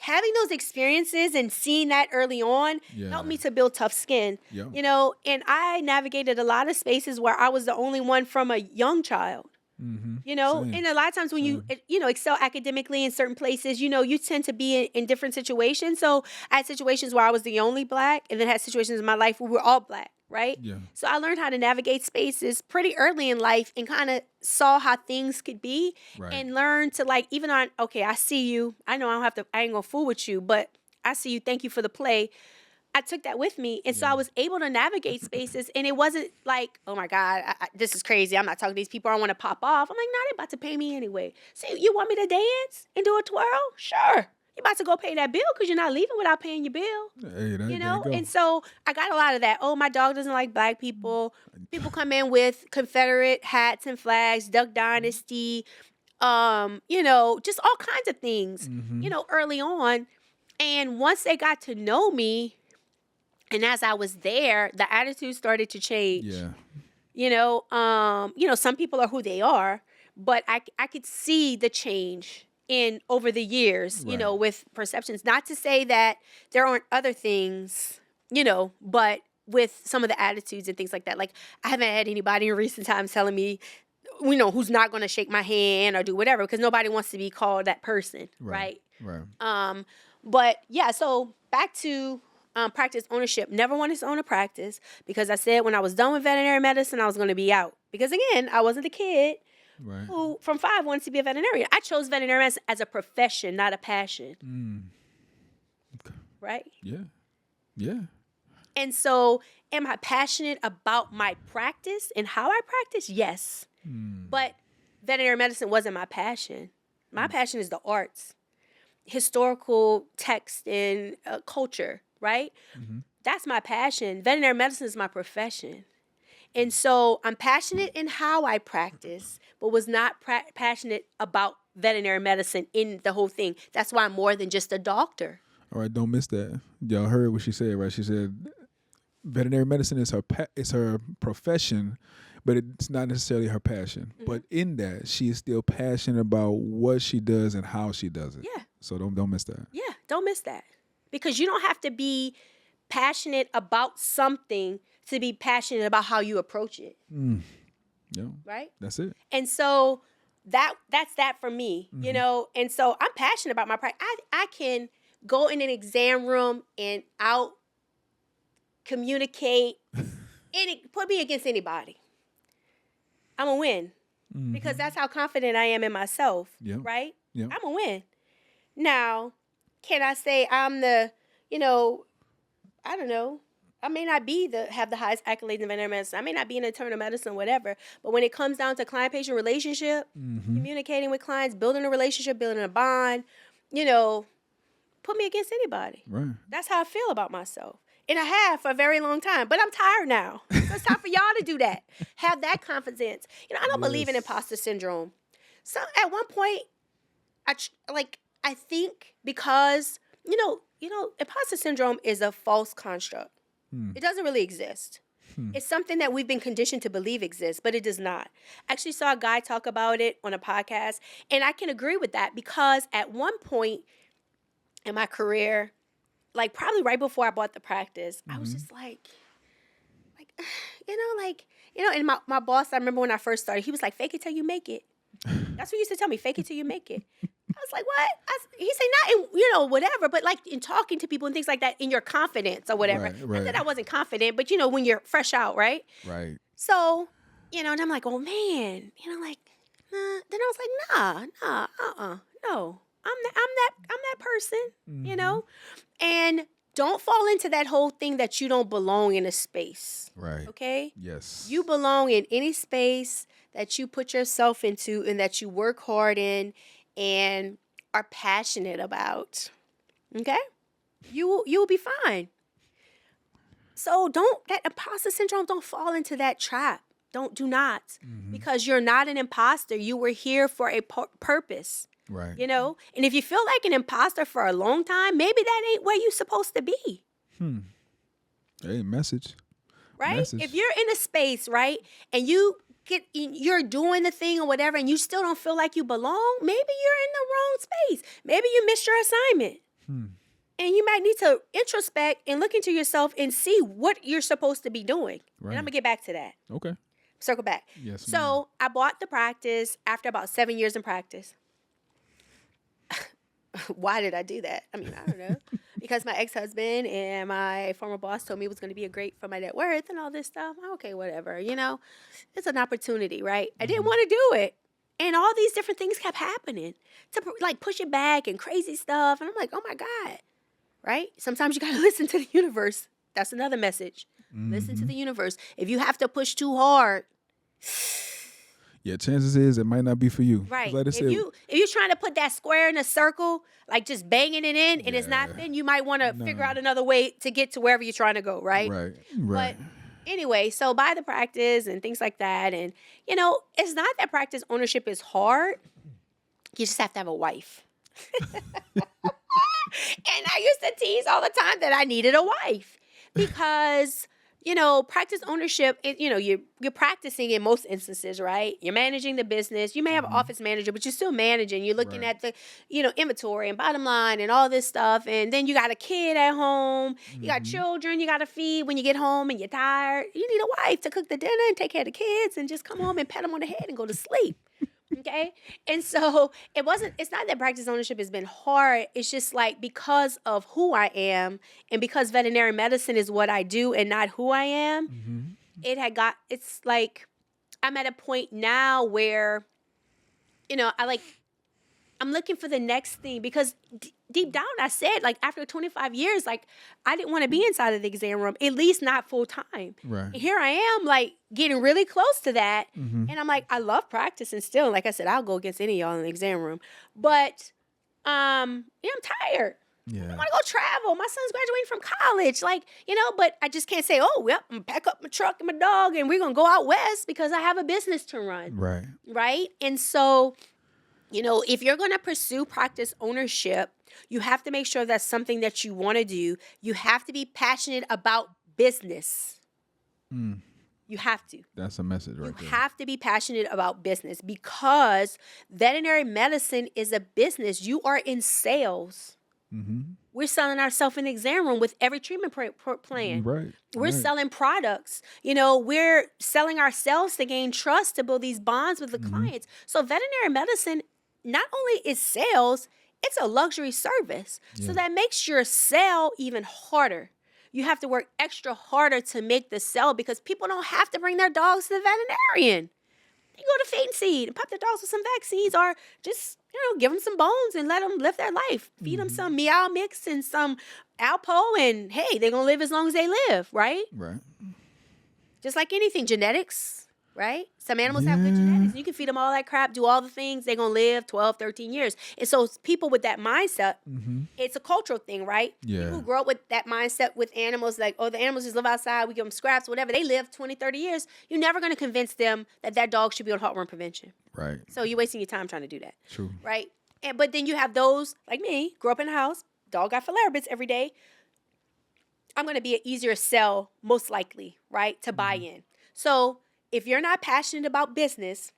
having those experiences and seeing that early on helped me to build tough skin.
Yeah.
You know, and I navigated a lot of spaces where I was the only one from a young child. You know,
Same.
and a lot of times when you know, excel academically in certain places, you know, you tend to be in different situations. So I had situations where I was the only black, and then had situations in my life where we were all black, right?
Yeah.
So I learned how to navigate spaces pretty early in life and kind of saw how things could be and learned to like, even on, okay, I see you. I know I ain't gonna fool with you, but I see you. Thank you for the play. I took that with me. And so I was able to navigate spaces, and it wasn't like, oh my God, this is crazy. I'm not talking to these people. I want to pop off. I'm like, nah, they about to pay me anyway. So you want me to dance and do a twirl? Sure. You about to go pay that bill because you're not leaving without paying your bill.
Hey,
You know? And so I got a lot of that. Oh, my dog doesn't like black people. People come in with Confederate hats and flags, Duck Dynasty, you know, just all kinds of things, you know, early on. And once they got to know me, and as I was there, the attitude started to change.
Yeah.
You know, some people are who they are, but I could see the change in over the years, you know, with perceptions. Not to say that there aren't other things, you know, but with some of the attitudes and things like that. Like, I haven't had anybody in recent times telling me, you know, who's not going to shake my hand or do whatever, because nobody wants to be called that person, right? But yeah, so back to practice ownership. Never wanted to own a practice because I said when I was done with veterinary medicine, I was going to be out. Because again, I wasn't the kid who from 5 wanted to be a veterinarian. I chose veterinary medicine as a profession, not a passion.
Okay.
Right?
Yeah. Yeah.
And so am I passionate about my practice and how I practice? Yes. But veterinary medicine wasn't my passion. My passion is the arts, historical text, and culture. Right? That's my passion. Veterinary medicine is my profession. And so I'm passionate in how I practice, but was not passionate about veterinary medicine in the whole thing. That's why I'm more than just a doctor.
All right, don't miss that. Y'all heard what she said, right? She said veterinary medicine is her profession, but it's not necessarily her passion. But in that, she is still passionate about what she does and how she does it.
Yeah.
So don't miss that.
Yeah, don't miss that. Because you don't have to be passionate about something to be passionate about how you approach it.
Yeah.
Right?
That's it.
And so that's that for me, you know? And so I'm passionate about my practice. I can go in an exam room and out communicate, put me against anybody. I'm going to win. Because that's how confident I am in myself, right?
Yeah.
I'm going to win. Now, can I say I'm the, you know, I don't know. I may not have the highest accolades in veterinary medicine. I may not be in internal medicine, whatever. But when it comes down to client-patient relationship, communicating with clients, building a relationship, building a bond, you know, put me against anybody.
Right.
That's how I feel about myself. And I have for a very long time. But I'm tired now. So it's time for y'all to do that. Have that confidence. You know, I don't believe in imposter syndrome. So at one point, I think because, you know, imposter syndrome is a false construct. It doesn't really exist. It's something that we've been conditioned to believe exists, but it does not. I actually saw a guy talk about it on a podcast, and I can agree with that because at one point in my career, like probably right before I bought the practice, I was just like, and my boss, I remember when I first started, he was like, fake it till you make it. That's what he used to tell me, fake it till you make it. I was like, what? He said, not in, whatever, but like in talking to people and things like that, in your confidence or whatever.
Right.
Not that I wasn't confident, but when you're fresh out, right?
Right.
So, and I'm like, oh man, Then I was like, no, I'm that person, you know, and don't fall into that whole thing that you don't belong in a space.
Right.
Okay.
Yes.
You belong in any space that you put yourself into and that you work hard in and are passionate about. Okay. You will be fine. So that imposter syndrome, don't fall into that trap. Do not, because you're not an imposter. You were here for a purpose,
Right.
you know? And if you feel like an imposter for a long time, maybe that ain't where you're supposed to be,
Hey, message.
right?
Message.
If you're in a space, right, and you're doing the thing or whatever, and you still don't feel like you belong, maybe you're in the wrong space. Maybe you missed your assignment. And you might need to introspect and look into yourself and see what you're supposed to be doing.
Right.
And I'm going to get back to that.
Okay.
Circle back.
Yes,
So I bought the practice after about 7 years in practice. Why did I do that? I mean, I don't know. Because my ex-husband and my former boss told me it was going to be a great for my net worth and all this stuff. Okay, whatever. You know, it's an opportunity, right? I didn't want to do it. And all these different things kept happening to like push it back and crazy stuff. And I'm like, oh my God. Right? Sometimes you got to listen to the universe. That's another message. Listen to the universe. If you have to push too hard,
yeah, chances is it might not be for you.
right?
Like I said,
If you're trying to put that square in a circle, like just banging it in, and it's not
Yeah.
thin, you might want to figure out another way to get to wherever you're trying to go, right?
right, right.
But anyway, so buy the practice and things like that, and you know, it's not that practice ownership is hard. You just have to have a wife. And I used to tease all the time that I needed a wife because, you know, practice ownership, you know, you're practicing in most instances, right? You're managing the business. You may have an office manager, but you're still managing. You're looking at the, you know, inventory and bottom line and all this stuff. And then you got a kid at home. You got children you got to feed when you get home and you're tired. You need a wife to cook the dinner and take care of the kids and just come home and pet them on the head and go to sleep. Okay. And so it's not that practice ownership has been hard. It's just like because of who I am and because veterinary medicine is what I do and not who I am, it's like I'm at a point now where, you know, I'm looking for the next thing because deep down I said, like, after 25 years, like, I didn't want to be inside of the exam room, at least not full time.
Right.
And here I am, like, getting really close to that. And I'm like, I love practicing still. Like I said, I'll go against any of y'all in the exam room. But, yeah, I'm tired.
Yeah.
I want to go travel. My son's graduating from college. Like, you know, but I just can't say, oh, well, I'm going to pack up my truck and my dog and we're going to go out west because I have a business to run.
Right.
Right? And so, you know, if you're going to pursue practice ownership, you have to make sure that's something that you want to do. You have to be passionate about business. You have to.
That's a message right there.
You have to be passionate about business because veterinary medicine is a business. You are in sales. We're selling ourselves in the exam room with every treatment plan.
Right.
We're selling products. You know, we're selling ourselves to gain trust, to build these bonds with the clients. So veterinary medicine not only is sales, it's a luxury service. So that makes your sale even harder. You have to work extra harder to make the sale because people don't have to bring their dogs to the veterinarian. They go to Feed and Seed and pop their dogs with some vaccines or just, you know, give them some bones and let them live their life. Feed them some Meow Mix and some Alpo and, hey, they're going to live as long as they live, right?
Right.
Just like anything, genetics, right? Some animals have good genetics. You can feed them all that crap, do all the things. They're going to live 12, 13 years. And so people with that mindset, it's a cultural thing, right?
Yeah.
People who grow up with that mindset with animals like, oh, the animals just live outside. We give them scraps, whatever. They live 20, 30 years. You're never going to convince them that that dog should be on heartworm prevention.
Right.
So you're wasting your time trying to do that.
True.
Right? But then you have those like me, grew up in a house, dog got filarial bits every day. I'm going to be an easier sell, most likely, right, to buy in. So if you're not passionate about business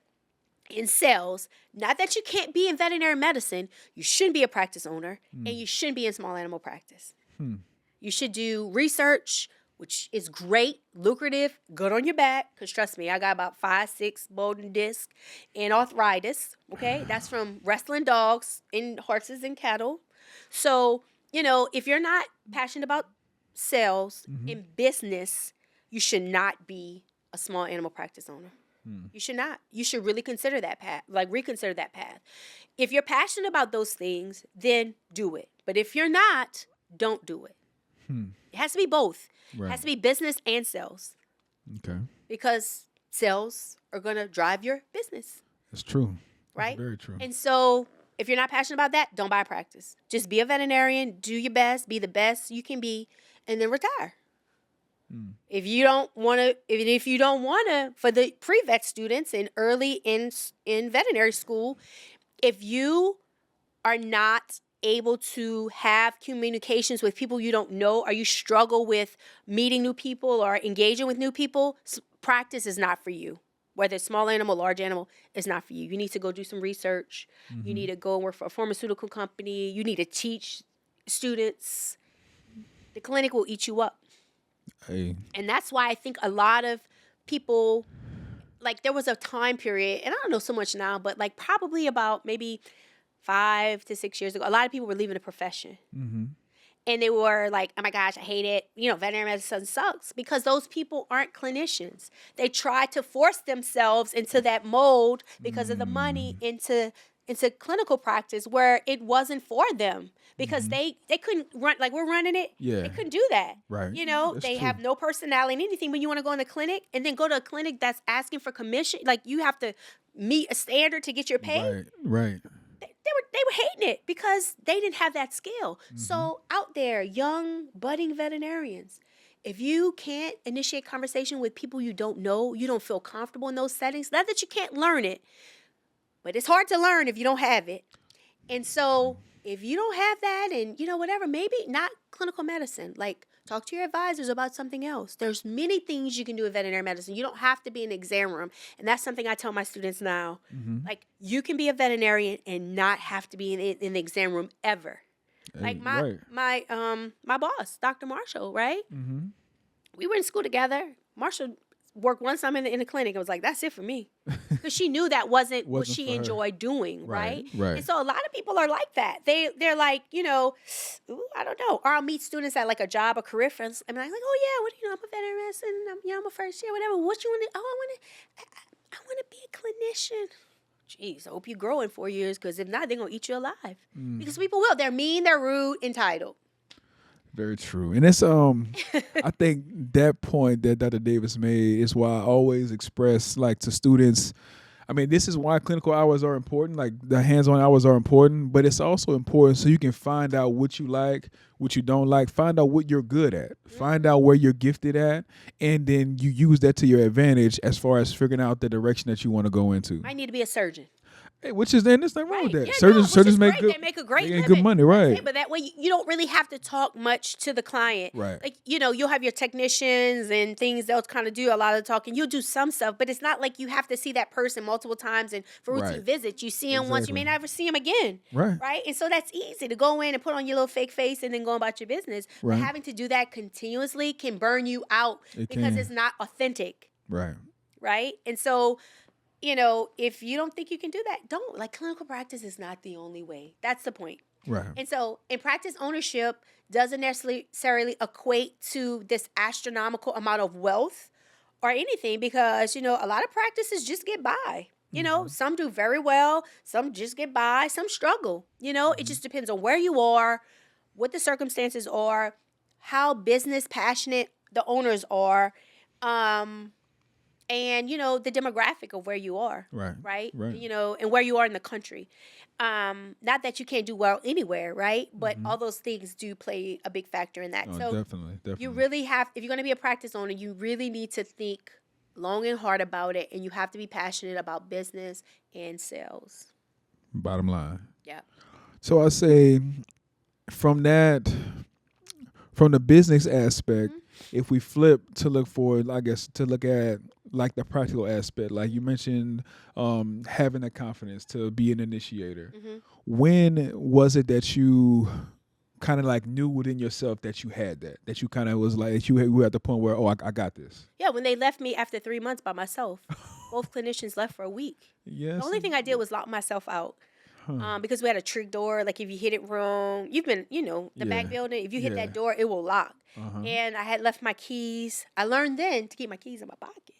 and sales, not that you can't be in veterinary medicine, you shouldn't be a practice owner and you shouldn't be in small animal practice. You should do research, which is great, lucrative, good on your back. Because trust me, I got about 5, 6 Bowden disc and arthritis. Okay, that's from wrestling dogs and horses and cattle. So, you know, if you're not passionate about sales and business, you should not be a small animal practice owner. You should not. You should really consider that path, like reconsider that path. If you're passionate about those things, then do it. But if you're not, don't do it. It has to be both. It has to be business and sales.
Okay.
Because sales are going to drive your business.
That's true.
Right?
That's very true.
And so if you're not passionate about that, don't buy a practice. Just be a veterinarian, do your best, be the best you can be, and then retire. If you don't want to, even if you don't want to, for the pre-vet students and early in veterinary school, if you are not able to have communications with people you don't know, or you struggle with meeting new people or engaging with new people, practice is not for you. Whether it's small animal, large animal, it's not for you. You need to go do some research. You need to go and work for a pharmaceutical company. You need to teach students. The clinic will eat you up.
Hey.
And that's why I think a lot of people, like there was a time period, and I don't know so much now, but like probably about maybe 5 to 6 years ago, a lot of people were leaving the profession. And they were like, oh my gosh, I hate it. Veterinary medicine sucks, because those people aren't clinicians. They try to force themselves into that mold because of the money into clinical practice where it wasn't for them, because they couldn't run like we're running it.
Yeah.
They couldn't do that.
Right.
They have no personality in anything. When you want to go in the clinic and then go to a clinic that's asking for commission, like you have to meet a standard to get your pay.
Right.
They were hating it because they didn't have that skill. So out there, young budding veterinarians, if you can't initiate conversation with people you don't know, you don't feel comfortable in those settings, not that you can't learn it, but it's hard to learn if you don't have it. And so if you don't have that and, whatever, maybe not clinical medicine, like talk to your advisors about something else. There's many things you can do in veterinary medicine. You don't have to be in an exam room. And that's something I tell my students now. Like, you can be a veterinarian and not have to be in the exam room ever. Like my boss, Dr. Marshall, right? We were in school together. Marshall worked one summer in the clinic and was like, that's it for me. Because she knew that wasn't what she enjoyed doing, right? And so a lot of people are like that. They're like, I don't know. Or I'll meet students at like a job or career friends. I'm like, oh yeah, what I'm a veterinarian medicine. I'm a first year, whatever. What you want to? Oh, I want to be a clinician. Jeez, I hope you grow in 4 years, because if not, they're gonna eat you alive. Because people will. They're mean. They're rude. Entitled.
Very true. And it's I think that point that Dr. Davis made is why I always express like to students, I mean, this is why clinical hours are important, like the hands-on hours are important, but it's also important so you can find out what you like, what you don't like, find out what you're good at, find out where you're gifted at, and then you use that to your advantage as far as figuring out the direction that you want to go into.
I need to be a surgeon.
Hey, which is then there's nothing wrong with that.
Yeah,
surgeons make
good. They make a great living.
Good money, right?
But that way you don't really have to talk much to the client.
Right.
Like, you'll have your technicians and things they'll kind of do a lot of the talking. You'll do some stuff, but it's not like you have to see that person multiple times and for routine visits. You see them once, you may never see them again. Right. And so that's easy to go in and put on your little fake face and then go about your business. But having to do that continuously can burn you out because it's not authentic. Right. And so, if you don't think you can do that, don't. Like, clinical practice is not the only way. That's the point.
Right.
And so, in practice ownership doesn't necessarily equate to this astronomical amount of wealth or anything, because, a lot of practices just get by. Some do very well, some just get by, some struggle. It just depends on where you are, what the circumstances are, how business passionate the owners are, and, the demographic of where you are. Right. And where you are in the country. Not that you can't do well anywhere, right? But all those things do play a big factor in that.
Oh,
so
definitely.
You really have, if you're going to be a practice owner, you really need to think long and hard about it. And you have to be passionate about business and sales.
Bottom line.
Yeah.
So I say from the business aspect, if we flip to look at like the practical aspect, like you mentioned, having the confidence to be an initiator. When was it that you kind of like knew within yourself that you had that you kind of was like, that you were at the point where, I got this?
Yeah, when they left me after 3 months by myself. Both clinicians left for a week.
Yes.
The only thing I did was lock myself out. Because we had a trick door. Like, if you hit it wrong, you've been, the back building, if you hit that door, it will lock. And I had left my keys. I learned then to keep my keys in my pocket.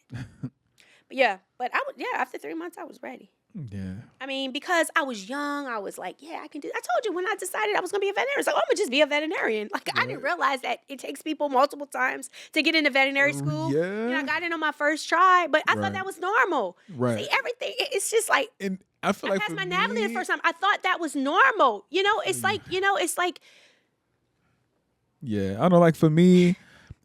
Yeah, but after 3 months, I was ready.
Yeah.
I mean, because I was young, I was like, yeah, I can do. I told you when I decided I was going to be a veterinarian, it's like, oh, I'm going to just be a veterinarian. Like, I didn't realize that it takes people multiple times to get into veterinary school.
Yeah.
I got in on my first try, but I thought
Right.
that was normal.
Right.
See, everything, it's just like,
And I feel
I
like
passed
for
my
me,
NAVLE the first time. I thought that was normal. It's like, it's like.
yeah, I know. Like for me,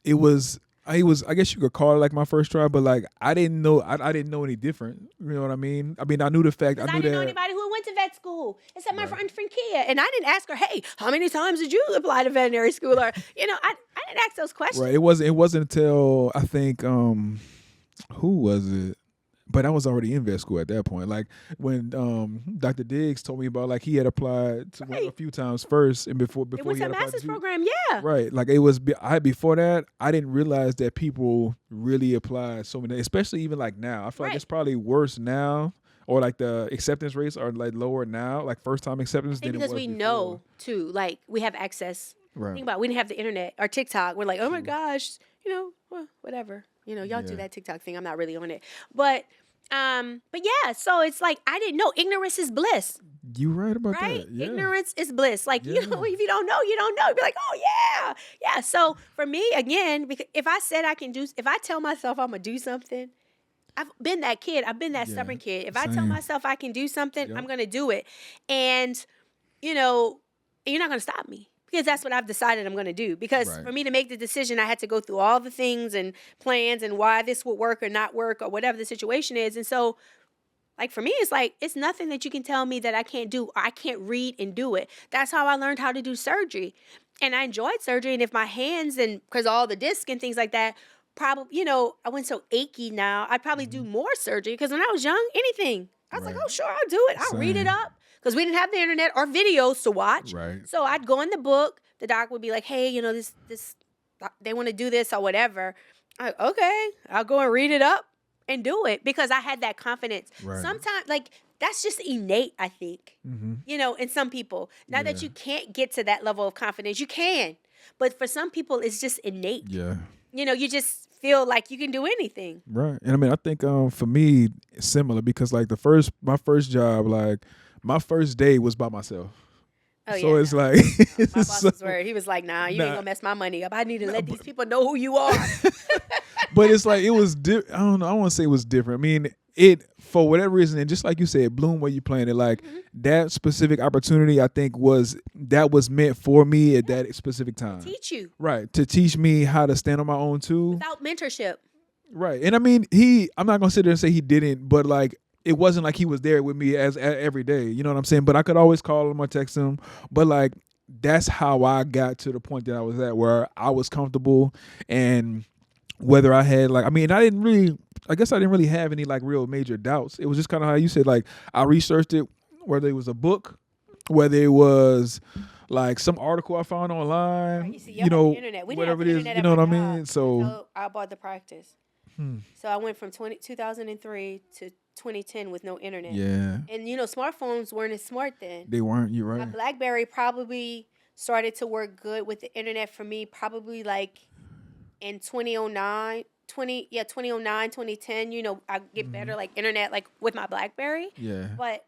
it was. I guess you could call it like my first try, but like I didn't know. I didn't know any different. You know what I mean? I mean, I knew the fact. I
Because
knew
I didn't know
that.
anybody who went to vet school except my friend Kia. And I didn't ask her, hey, how many times did you apply to veterinary school? Or, I didn't ask those questions.
Right. It wasn't. It wasn't until I think who was it? But I was already in vet school at that point. Like when Dr. Diggs told me about like he had applied to one a few times first, and before
It was
he
a
had applied
master's
to
program, yeah.
right. Like it was. I before that I didn't realize that people really applied so many, especially even like now. I feel like it's probably worse now, or like the acceptance rates are like lower now, like first time acceptance than it was
Because we
before.
know too, like we have access.
Right.
Think about it, we didn't have the internet or TikTok. We're like, oh my gosh, well, whatever. Y'all do that TikTok thing. I'm not really on it, but yeah. So it's like I didn't know. Ignorance is bliss.
You right about
Right?
that. Yeah.
Ignorance is bliss. Like, if you don't know, you don't know. You'd be like, oh, yeah. Yeah. So for me, again, because if I tell myself I'm going to do something, I've been that kid. I've been that stubborn kid. If I tell myself I can do something, I'm going to do it. And, you're not going to stop me. Because that's what I've decided I'm going to do. Because for me to make the decision, I had to go through all the things and plans and why this would work or not work or whatever the situation is. And so, like, for me, it's like, it's nothing that you can tell me that I can't do or I can't read and do it. That's how I learned how to do surgery. And I enjoyed surgery. And if my hands because all the discs and things like that, probably, I went so achy now, I'd probably do more surgery. Because when I was young, anything. I was like, oh, sure, I'll do it. I'll read it up. Because we didn't have the internet or videos to watch.
Right.
So I'd go in the book. The doc would be like, hey, this, they want to do this or whatever. Okay, I'll go and read it up and do it because I had that confidence. Right. Sometimes, like, that's just innate, I think, in some people. Now that you can't get to that level of confidence, you can. But for some people, it's just innate.
Yeah.
You just feel like you can do anything.
Right. And I mean, I think for me, it's similar because like my first job, like my first day was by myself.
Oh,
so it's like
my boss's word. He was like, nah, you ain't gonna mess my money up. I need to let these people know who you are.
But it's like it was I don't know, I want to say it was different. I mean, it for whatever reason, and just like you said, bloom where you playing it, like that specific opportunity I think was meant for me at that specific time.
Teach you.
Right. To teach me how to stand on my own too.
Without mentorship.
Right. And I mean I'm not gonna sit there and say he didn't, but like it wasn't like he was there with me as every day. You know what I'm saying? But I could always call him or text him. But like that's how I got to the point that I was at where I was comfortable and whether I had like I didn't really have any like real major doubts. It was just kind of how you said, like I researched it, whether it was a book, whether it was like some article I found online,
right, internet.
Whatever it is, you know what I mean? So
I bought the practice. So I went from 2003 to 2010 with no internet.
Yeah.
And smartphones weren't as smart then.
They weren't, you're right.
My BlackBerry probably started to work good with the internet for me probably like in 2009, 2010, I get better like internet like with my BlackBerry.
Yeah.
But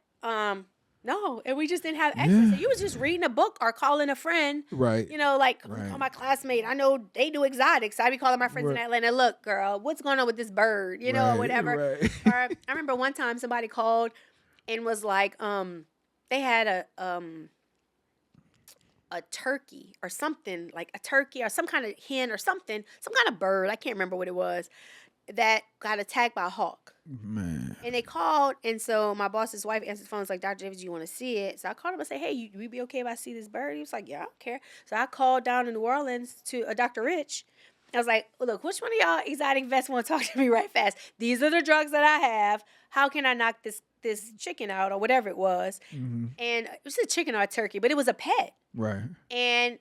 no, and we just didn't have access. Yeah. So you was just reading a book or calling a friend.
Right.
Call my classmate. I know they do exotics. So I be calling my friends in Atlanta. Look, girl, what's going on with this bird? Or whatever. Right. Or I remember one time somebody called and was like, they had a turkey or something, like a turkey or some kind of hen or something, some kind of bird. I can't remember what it was. That got attacked by a hawk.
Man.
And they called, and so my boss's wife answered the phone. Was like, Dr. Davis, do you want to see it? So I called him and said, hey, you be okay if I see this bird? He was like, yeah, I don't care. So I called down in New Orleans to Dr. Rich. I was like, well, look, which one of y'all exotic vets want to talk to me right fast? These are the drugs that I have. How can I knock this chicken out or whatever it was? Mm-hmm. And it was a chicken or a turkey, but it was a pet.
Right.
And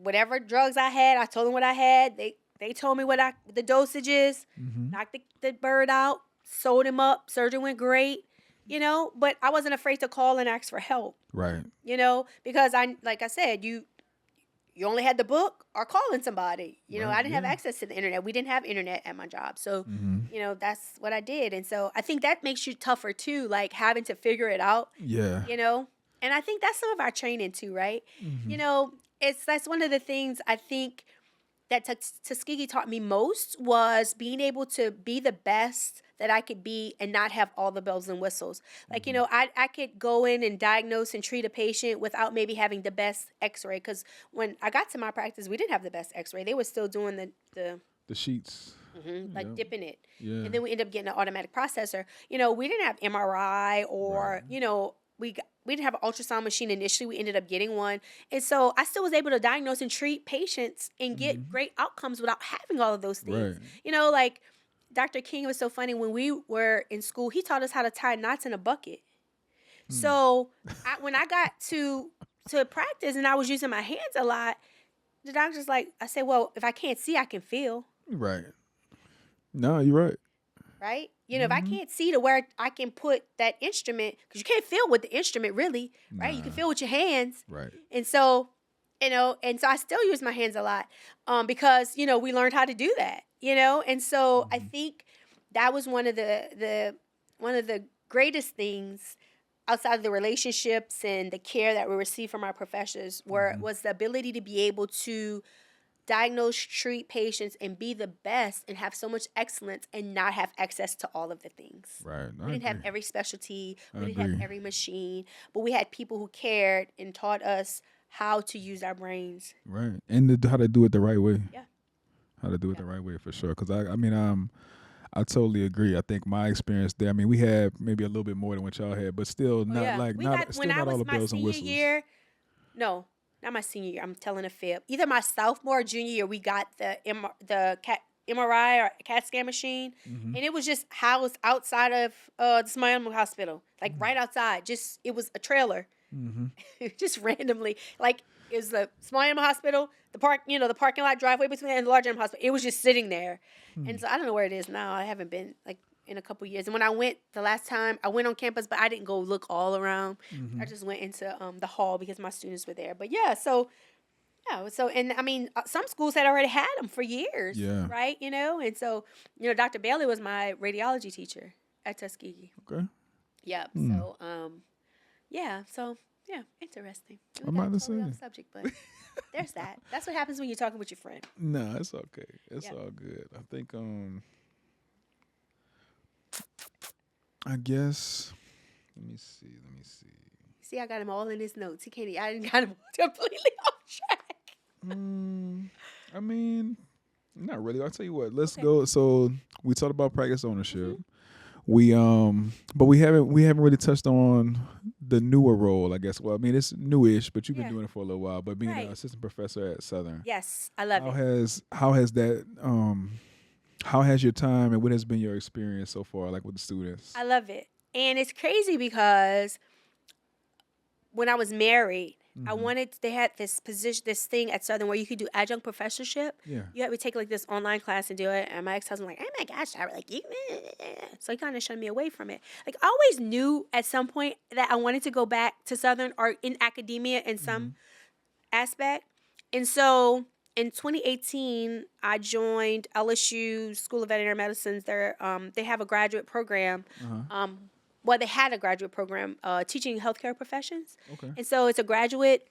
whatever drugs I had, I told them what I had. They told me the dosage is, knocked the bird out, sewed him up, surgery went great, but I wasn't afraid to call and ask for help.
Right.
Because like I said, you only had the book or calling somebody. You know,
Right,
I didn't have
yeah.
access to the internet. We didn't have internet at my job. So,
Mm-hmm.
you know, that's what I did. And so I think that makes you tougher too, like having to figure it out,
Yeah.
you know? And I think that's some of our training too, right?
Mm-hmm.
You know, that's one of the things I think that Tuskegee taught me most was being able to be the best that I could be and not have all the bells and whistles. Like, you know, I could go in and diagnose and treat a patient without maybe having the best x-ray. Because when I got to my practice, we didn't have the best x-ray. They were still doing
The sheets.
like
Yep.
dipping it.
Yeah.
And then we ended up getting an automatic processor. You know, we didn't have MRI or,
Right.
you know, we didn't have an ultrasound machine initially. We ended up getting one. And so I still was able to diagnose and treat patients and get great outcomes without having all of those things.
Right.
You know, like Dr. King was so funny when we were in school, he taught us how to tie knots in a bucket. So when I got to practice and I was using my hands a lot, the doctor's like, I said, well, if I can't see, I can feel.
Right. No, you're right.
Right? You know, if I can't see to where I can put that instrument, because you can't feel with the instrument really, right? You can
Nah.
feel with your hands.
Right.
And so, you know, and so I still use my hands a lot because, you know, we learned how to do that, you know? And so I think that was one of the greatest things outside of the relationships and the care that we received from our professors was the ability to be able to diagnose, treat patients, and be the best and have so much excellence and not have access to all of the things.
Right.
We didn't have every specialty. We
I
didn't have
agree.
every machine, but we had people who cared and taught us how to use our brains.
Right. And how to do it the right way.
Yeah.
How to do it the right way for sure. Because I mean, I totally agree. I think my experience there. I mean, we had maybe a little bit more than what y'all had, but still not like
we
not
got
still
when I
not all
was
the
my
bells and
senior
whistles.
year. No, not my senior year. I'm telling a fib. Either my sophomore or junior year, we got the MRI or CAT scan machine, and it was just housed outside of the Small Animal Hospital, like right outside. Just it was a trailer, just randomly. Like it was the Small Animal Hospital, the park, you know, the parking lot driveway between it and the large animal hospital. It was just sitting there, and so I don't know where it is now. I haven't been like in a couple years. And when I went the last time, I went on campus, but I didn't go look all around. I just went into the hall because my students were there. But yeah, so and I mean, some schools had already had them for years,
Yeah.
right? You know, and so you know, Dr. Bailey was my radiology teacher at Tuskegee.
Okay.
Yep. So yeah, interesting. We
I'm
got
about to
totally
say.
off subject, but there's that. That's what happens when you're talking with your friend.
No, it's okay. It's
Yep.
all good. I think I guess let me see.
See, I got him all in his notes. He can't. I didn't got him completely off track.
I mean, not really. I'll tell you what. Let's
Okay.
go. So we talked about practice ownership. We but we haven't really touched on the newer role, I guess. Well, I mean, it's newish, but you've been
Yeah.
doing it for a little while. But being
Right.
an assistant professor at Southern,
Yes, I love
how
it.
has that how has your time and what has been your experience so far, like with the students?
I love it. And it's crazy because when I was married, I wanted, they had this position, this thing at Southern where you could do adjunct professorship.
Yeah.
You had to take like this online class and do it. And my ex-husband was like, oh my gosh, Tyra, like you, so he kind of shunned me away from it. Like I always knew at some point that I wanted to go back to Southern or in academia in some aspect. And so in 2018, I joined LSU School of Veterinary Medicine. They have a graduate program. Well, they had a graduate program teaching healthcare professions.
Okay.
And so it's a graduate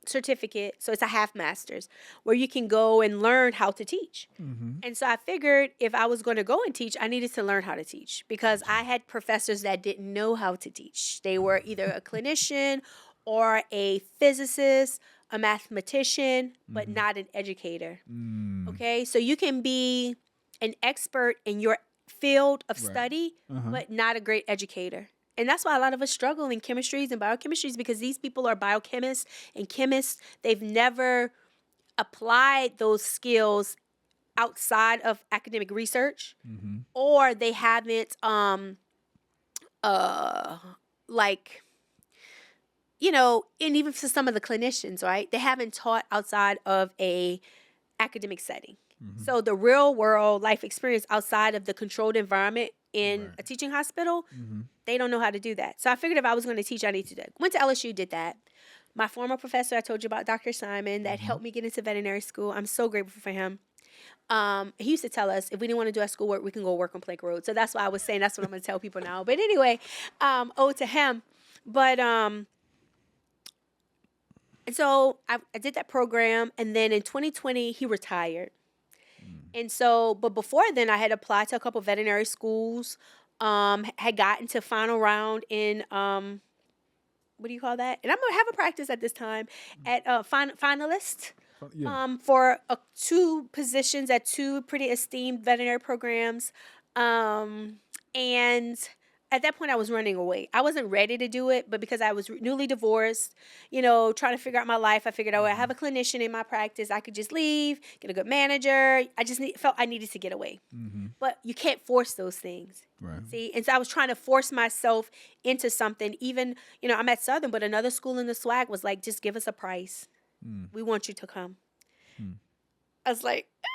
certificate. So it's a half master's where you can go and learn how to teach. And so I figured if I was going to go and teach, I needed to learn how to teach because I had professors that didn't know how to teach. They were either a clinician or a physicist, a mathematician, but not an educator. Okay, so you can be an expert in your field of study, but not a great educator. And that's why a lot of us struggle in chemistries and biochemistries because these people are biochemists and chemists. They've never applied those skills outside of academic research, or they haven't like, you know, and even for some of the clinicians, right? They haven't taught outside of a academic setting. So the real world life experience outside of the controlled environment in a teaching hospital, they don't know how to do that. So I figured if I was going to teach, I need to do that. Went to LSU, did that. My former professor, I told you about Dr. Simon, that helped me get into veterinary school. I'm so grateful for him. He used to tell us if we didn't want to do our schoolwork, we can go work on Plank Road. So that's why I was saying that's what I'm going to tell people now. But anyway, ode to him. But and so I did that program, and then in 2020 he retired. And so, but before then, I had applied to a couple veterinary schools. Had gotten to final round in what do you call that? And I'm gonna have a practice at this time at finalist.
Yeah.
For 2 positions at 2 pretty esteemed veterinary programs. And at that point, I was running away. I wasn't ready to do it, but because I was newly divorced, trying to figure out my life, I figured, I have a clinician in my practice. I could just leave, get a good manager. I just felt I needed to get away. But you can't force those things.
Right.
See, and so I was trying to force myself into something. Even, I'm at Southern, but another school in the SWAC was like, just give us a price. We want you to come. I was like, I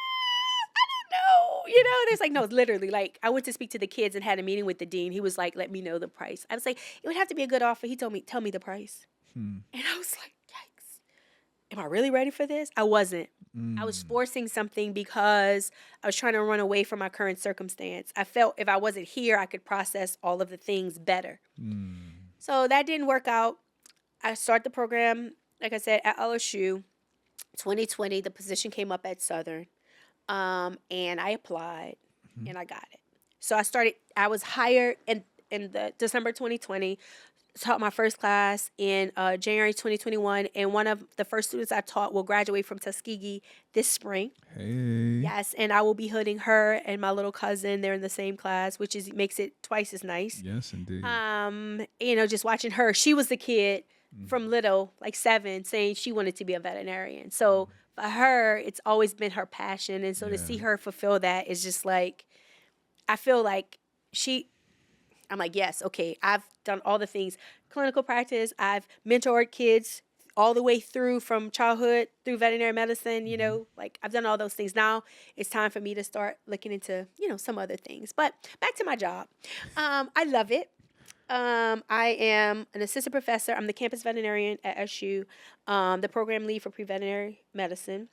don't know. There's like, no, literally, like, I went to speak to the kids and had a meeting with the dean. He was like, let me know the price. I was like, it would have to be a good offer. He told me, tell me the price. And I was like, yikes. Am I really ready for this? I wasn't. I was forcing something because I was trying to run away from my current circumstance. I felt if I wasn't here, I could process all of the things better. So that didn't work out. I started the program, like I said, at LSU. 2020, the position came up at Southern, and I applied, and I got it. So I was hired in the December 2020, taught my first class in January 2021, and one of the first students I taught will graduate from Tuskegee this spring.
Hey.
Yes, and I will be hooding her and my little cousin. They're in the same class, which makes it twice as nice.
Yes, indeed.
Just watching her, she was the kid from little, like 7, saying she wanted to be a veterinarian. So for her, it's always been her passion. And so to see her fulfill that is just like, I feel like I'm like, yes, okay, I've done all the things. Clinical practice, I've mentored kids all the way through from childhood through veterinary medicine, like I've done all those things. Now it's time for me to start looking into, some other things. But back to my job. I love it. I am an assistant professor. I'm the campus veterinarian at SU, the program lead for pre-veterinary medicine.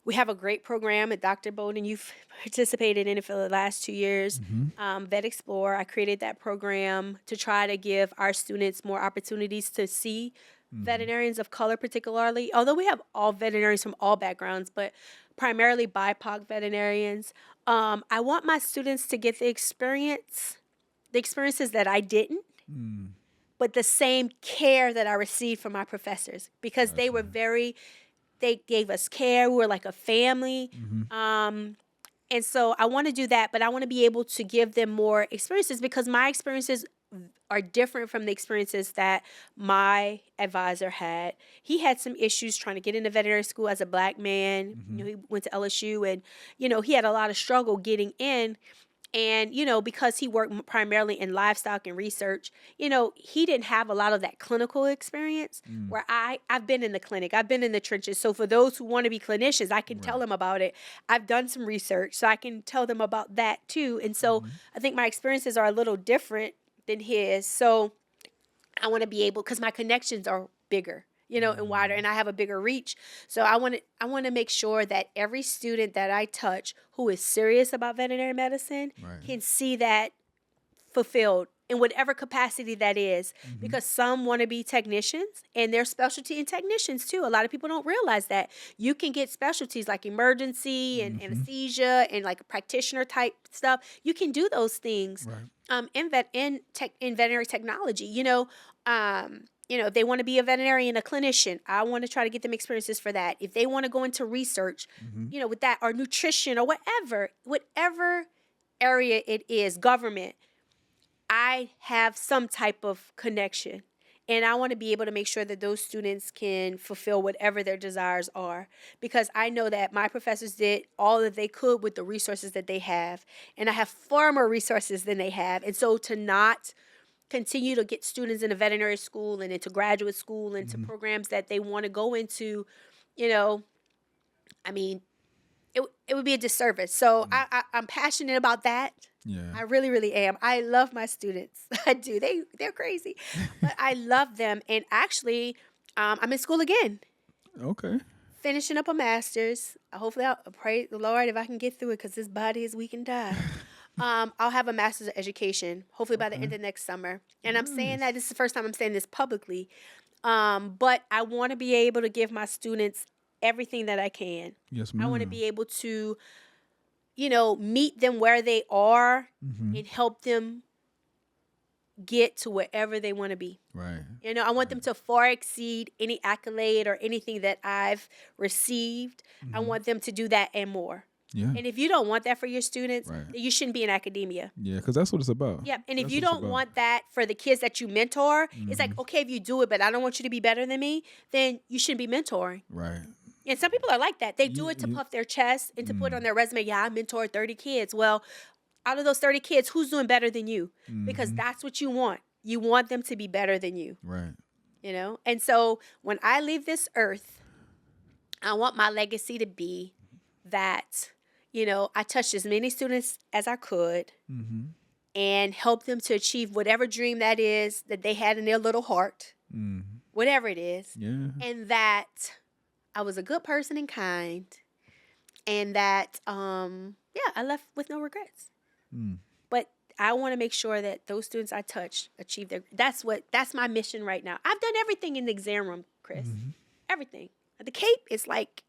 We have a great program at Dr. Bowden. You've participated in it for the last 2 years. Vet Explore, I created that program to try to give our students more opportunities to see veterinarians of color particularly. Although we have all veterinarians from all backgrounds, but primarily BIPOC veterinarians. I want my students to get the experiences that I didn't, but the same care that I received from my professors, because they were they gave us care. We were like a family. And so I want to do that, but I want to be able to give them more experiences, because my experiences are different from the experiences that my advisor had. He had some issues trying to get into veterinary school as a Black man. He went to LSU, and, he had a lot of struggle getting in. And, because he worked primarily in livestock and research, he didn't have a lot of that clinical experience where I've been in the clinic. I've been in the trenches. So for those who want to be clinicians, I can tell them about it. I've done some research, so I can tell them about that too. And so I think my experiences are a little different than his. So I want to be able, because my connections are bigger, and wider, and I have a bigger reach. So I want to make sure that every student that I touch who is serious about veterinary medicine can see that fulfilled in whatever capacity that is, because some want to be technicians, and there's specialty in technicians too. A lot of people don't realize that you can get specialties like emergency and anesthesia and like practitioner type stuff. You can do those things in veterinary technology. If they want to be a veterinarian, a clinician, I want to try to get them experiences for that. If they want to go into research, with that, or nutrition, or whatever area it is, government, I have some type of connection. And I want to be able to make sure that those students can fulfill whatever their desires are, because I know that my professors did all that they could with the resources that they have. And I have far more resources than they have. And so to not continue to get students into veterinary school and into graduate school, into programs that they want to go into, it would be a disservice. So I'm passionate about that.
Yeah.
I really, really am. I love my students. I do. They're crazy, but I love them. And actually, I'm in school again,
Okay.
finishing up a master's. Hopefully, I'll pray the Lord if I can get through it because this body is weak and die. I'll have a master's of education hopefully by the
Okay.
end of next summer. And I'm saying
Nice.
that this is the first time I'm saying this publicly. But I want to be able to give my students everything that I can.
Yes,
I want to
ma'am.
be able to, meet them where they are
Mm-hmm.
and help them get to wherever they want to be.
Right.
I want them to far exceed any accolade or anything that I've received. I
Mm-hmm.
want them to do that and more.
Yeah.
And if you don't want that for your students,
Right.
then you shouldn't be in academia.
Yeah, because that's what it's about.
Yep. And if
That's
you
what it's
don't
about.
want that for the kids that you mentor, it's like,
Mhm.
okay, if you do it, but I don't want you to be better than me, then you shouldn't be mentoring.
Right.
And some people are like that. They do
You-
it to
you-
puff their chest and to put on their resume, yeah, I mentored 30 kids. Well, out of those 30 kids, who's doing better than you? Because that's what you want. You want them to be better than you,
Right.
And so when I leave this earth, I want my legacy to be that, I touched as many students as I could
Mm-hmm.
and help them to achieve whatever dream that is that they had in their little heart,
Mm-hmm.
whatever it is.
Yeah.
And that I was a good person and kind, and that I left with no regrets.
Mm.
But I want to make sure that those students I touch achieve their. That's my mission right now. I've done everything in the exam room, Chris. Everything. The cape is like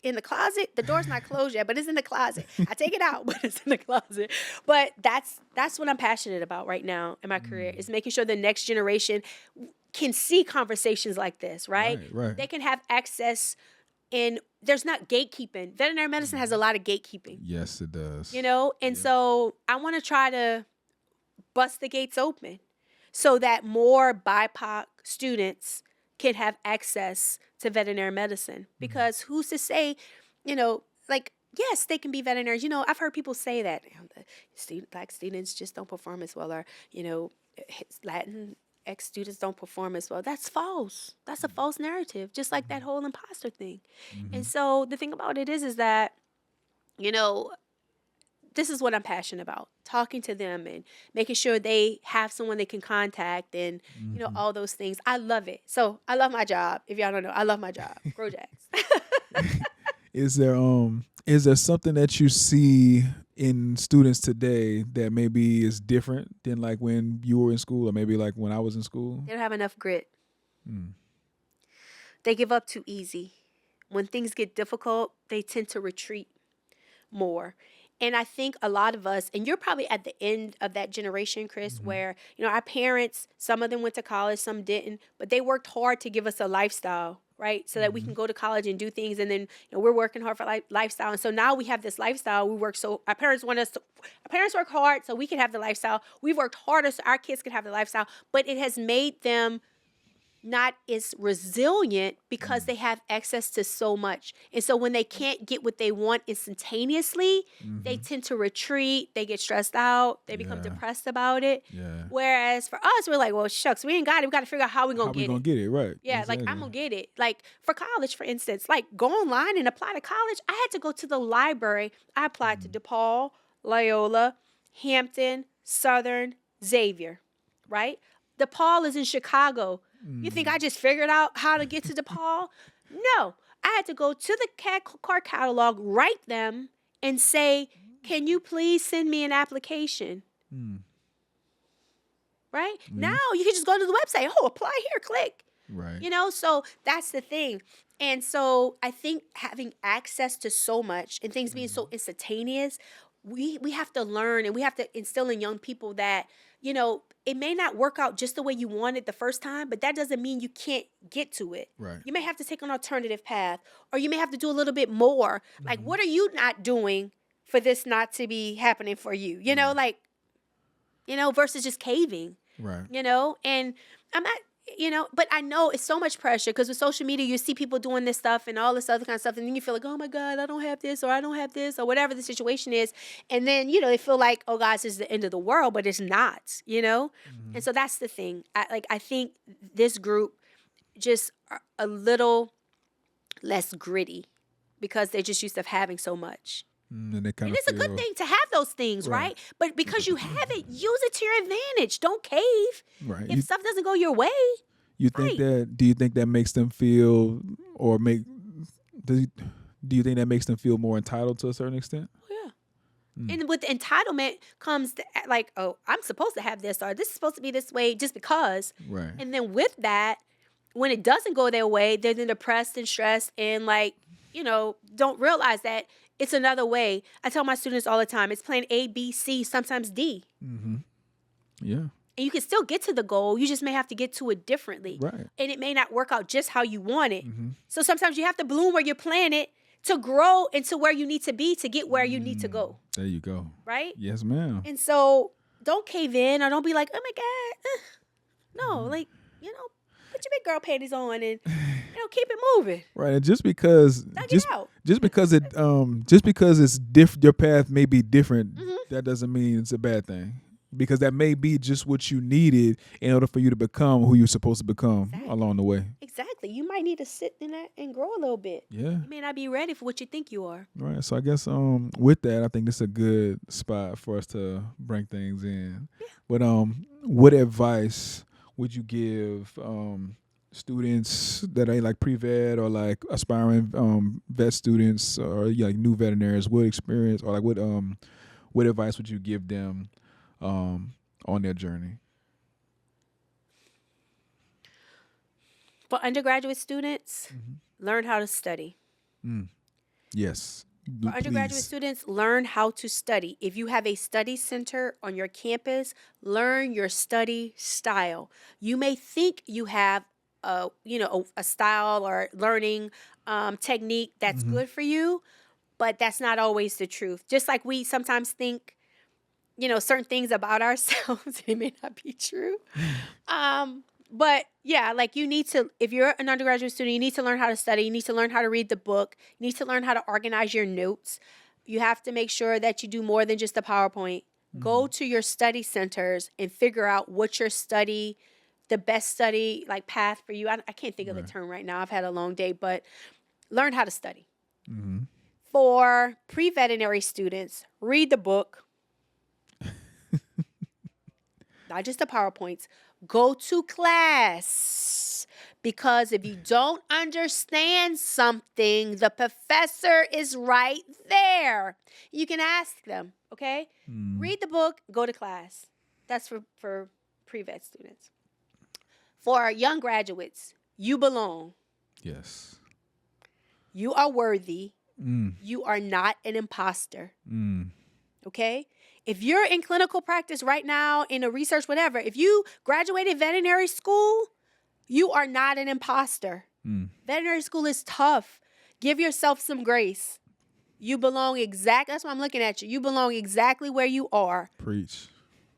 in the closet. The door's not closed yet, but it's in the closet. I take it out, but it's in the closet. But that's what I'm passionate about right now in my career, is making sure the next generation can see conversations like this, right?
Right.
They can have access, and there's not gatekeeping. Veterinary medicine has a lot of gatekeeping,
Yes, it does.
and so I want to try to bust the gates open so that more BIPOC students can have access to veterinary medicine. Because who's to say, like, yes, they can be veterinarians. I've heard people say that black students just don't perform as well, or Latin X students don't perform as well. That's false. That's a false narrative, just like that whole imposter thing. And so the thing about it is that, this is what I'm passionate about, talking to them and making sure they have someone they can contact and, all those things. I love it. So I love my job. If y'all don't know, I love my job. Grow Jacks.
Is there something that you see in students today that maybe is different than like when you were in school, or maybe like when I was in school?
They don't have enough grit. They give up too easy. When things get difficult, they tend to retreat more. And I think a lot of us, and you're probably at the end of that generation, Chris, where, our parents, some of them went to college, some didn't, but they worked hard to give us a lifestyle, right? So that we can go to college and do things. And then, we're working hard for lifestyle. And so now we have this lifestyle. Our parents work hard so we can have the lifestyle. We've worked harder so our kids can have the lifestyle, but it has made them not as resilient because they have access to so much. And so when they can't get what they want instantaneously, they tend to retreat, they get stressed out, they become depressed about it.
Yeah.
Whereas for us, we're like, well, shucks, we ain't got it. We got to figure out how we going to get it.
Get it, right?
Yeah,
Exactly.
like I'm going to get it. Like for college, for instance, like go online and apply to college. I had to go to the library. I applied to DePaul, Loyola, Hampton, Southern, Xavier, right? DePaul is in Chicago. You think I just figured out how to get to DePaul? No. I had to go to the car catalog, write them, and say, can you please send me an application? Right? Now you can just go to the website. Oh, apply here, click.
Right.
So that's the thing. And so I think having access to so much and things being so instantaneous, we have to learn, and we have to instill in young people that, it may not work out just the way you want it the first time, but that doesn't mean you can't get to it.
Right.
You may have to take an alternative path, or you may have to do a little bit more. Like, what are you not doing for this not to be happening for you? Versus just caving.
Right.
And I'm not, but I know it's so much pressure because with social media, you see people doing this stuff and all this other kind of stuff. And then you feel like, oh my God, I don't have this, or I don't have this, or whatever the situation is. And then, they feel like, oh gosh, this is the end of the world, but it's not, And so that's the thing. I think this group just are a little less gritty because they're just used to having so much.
And they kind
And
of
it's a good
feel
thing to have those things,
Right.
right? But because you have it, use it to your advantage. Don't cave.
right.
If stuff doesn't go your way,
You think
fight.
that? Do you think that makes them feel, or make? Do you think that makes them feel more entitled to a certain extent?
Yeah. And with entitlement comes like, oh, I'm supposed to have this, or this is supposed to be this way just because.
Right.
And then with that, when it doesn't go their way, they're then depressed and stressed and like, don't realize that it's another way. I tell my students all the time, it's plan A, B, C, sometimes D.
Mm-hmm. Yeah.
And you can still get to the goal. You just may have to get to it differently.
Right.
And it may not work out just how you want it.
Mm-hmm.
So sometimes you have to bloom where you're planted to grow into where you need to be to get where you need to go.
There you go.
Right?
Yes, ma'am.
And so don't cave in or don't be like, oh my God. No, like, put your big girl panties on and, keep it moving.
Right. And just because just because it's your path may be different, that doesn't mean it's a bad thing. Because that may be just what you needed in order for you to become who you're supposed to become along the way.
Exactly. You might need to sit in that and grow a little bit.
Yeah.
You may not be ready for what you think you are.
Right. So I guess with that, I think this is a good spot for us to bring things in.
Yeah.
But what advice would you give students that are like pre-vet or like aspiring vet students or like new veterinarians? What experience or like what advice would you give them on their journey?
For undergraduate students, learn how to study.
Yes.
For undergraduate students, learn how to study. If you have a study center on your campus, learn your study style. You may think you have a style or learning technique that's good for you, but that's not always the truth. Just like we sometimes think, certain things about ourselves, it may not be true. But yeah, like you need to, if you're an undergraduate student, you need to learn how to study. You need to learn how to read the book. You need to learn how to organize your notes. You have to make sure that you do more than just a PowerPoint. Go to your study centers and figure out what your study, the best study like path for you. I can't think of the term right now. I've had a long day, but learn how to study. For pre-veterinary students, read the book. Not just the PowerPoints. Go to class. Because if you don't understand something, the professor is right there. You can ask them, okay? Read the book, go to class. That's for pre-vet students. For our young graduates, you belong.
Yes.
You are worthy. You are not an imposter. Okay? If you're in clinical practice right now, in a research, whatever, if you graduated veterinary school, you are not an imposter. Veterinary school is tough. Give yourself some grace. You belong that's why I'm looking at you. You belong exactly where you are.
Preach.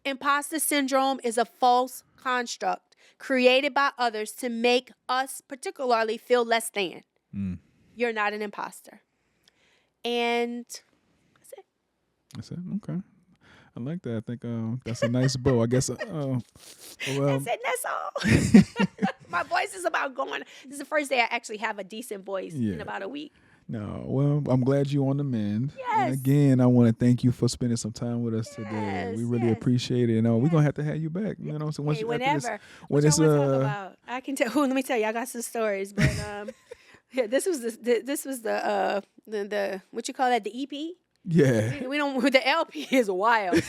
Imposter syndrome is a false construct created by others to make us particularly feel less than. You're not an imposter. And that's it.
That's it. Okay. I like that. I think that's a nice bow. I guess.
That's it. That's all. My voice is about going. This is the first day I actually have a decent voice in about a week.
No, well, I'm glad you're on the mend.
Yes.
And again, I want to thank you for spending some time with us today. We really appreciate it. And we're gonna have to have you back. So once
whenever.
When
it's talk about, I can tell. Let me tell you, I got some stories. But yeah, this was the what you call that, the EP.
Yeah.
We don't. The LP is wild.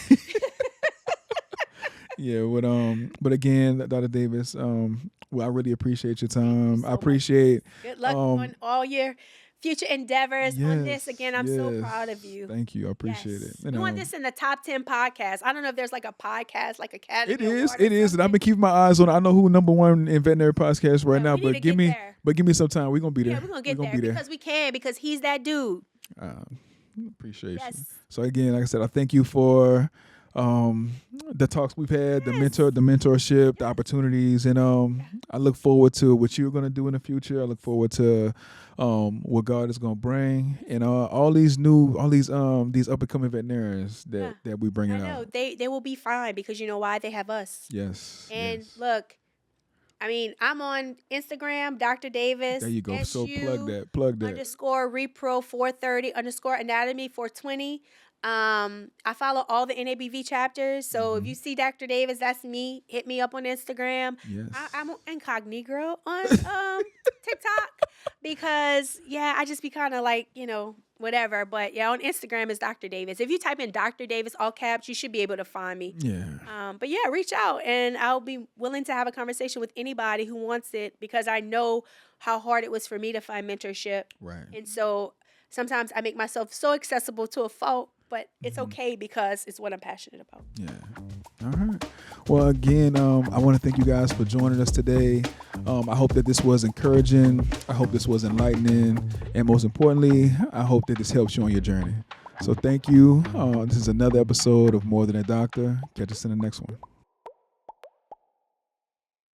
Yeah. But again, Dr. Davis, I really appreciate your time. I appreciate.
Good luck on all your future endeavors on this. Again, I'm so proud of you.
Thank you. I appreciate it.
We want this in the top 10 podcasts. I don't know if there's like a podcast, like Academy.
It is. And I've been keeping my eyes on it. I know who number one in veterinary podcast right now, but give me some time. We're gonna be there.
Yeah, we're gonna get there because we can, because he's that dude.
Appreciate you. So again, like I said, I thank you for the talks we've had, the mentorship, the opportunities, and I look forward to what you're gonna do in the future. I look forward to what God is gonna bring, and all these up and coming veterinarians that we bring out.
I know they will be fine because you know why? They have us.
Yes.
And look, I mean, I'm on Instagram, Dr. Davis.
There you go. So plug
SU
that. Plug that.
underscore repro 430 underscore anatomy 420. I follow all the NABV chapters. So if you see Dr. Davis, that's me. Hit me up on Instagram.
Yes.
I'm incognito on TikTok because I just be kind of like, whatever. But yeah, on Instagram is Dr. Davis. If you type in Dr. Davis, all caps, you should be able to find me.
Yeah.
But yeah, reach out and I'll be willing to have a conversation with anybody who wants it because I know how hard it was for me to find mentorship.
Right.
And so sometimes I make myself so accessible to a fault, but it's okay because it's what I'm passionate about.
Yeah. All right. Well, again, I want to thank you guys for joining us today. I hope that this was encouraging. I hope this was enlightening. And most importantly, I hope that this helps you on your journey. So thank you. This is another episode of More Than a Doctor. Catch us in the next one.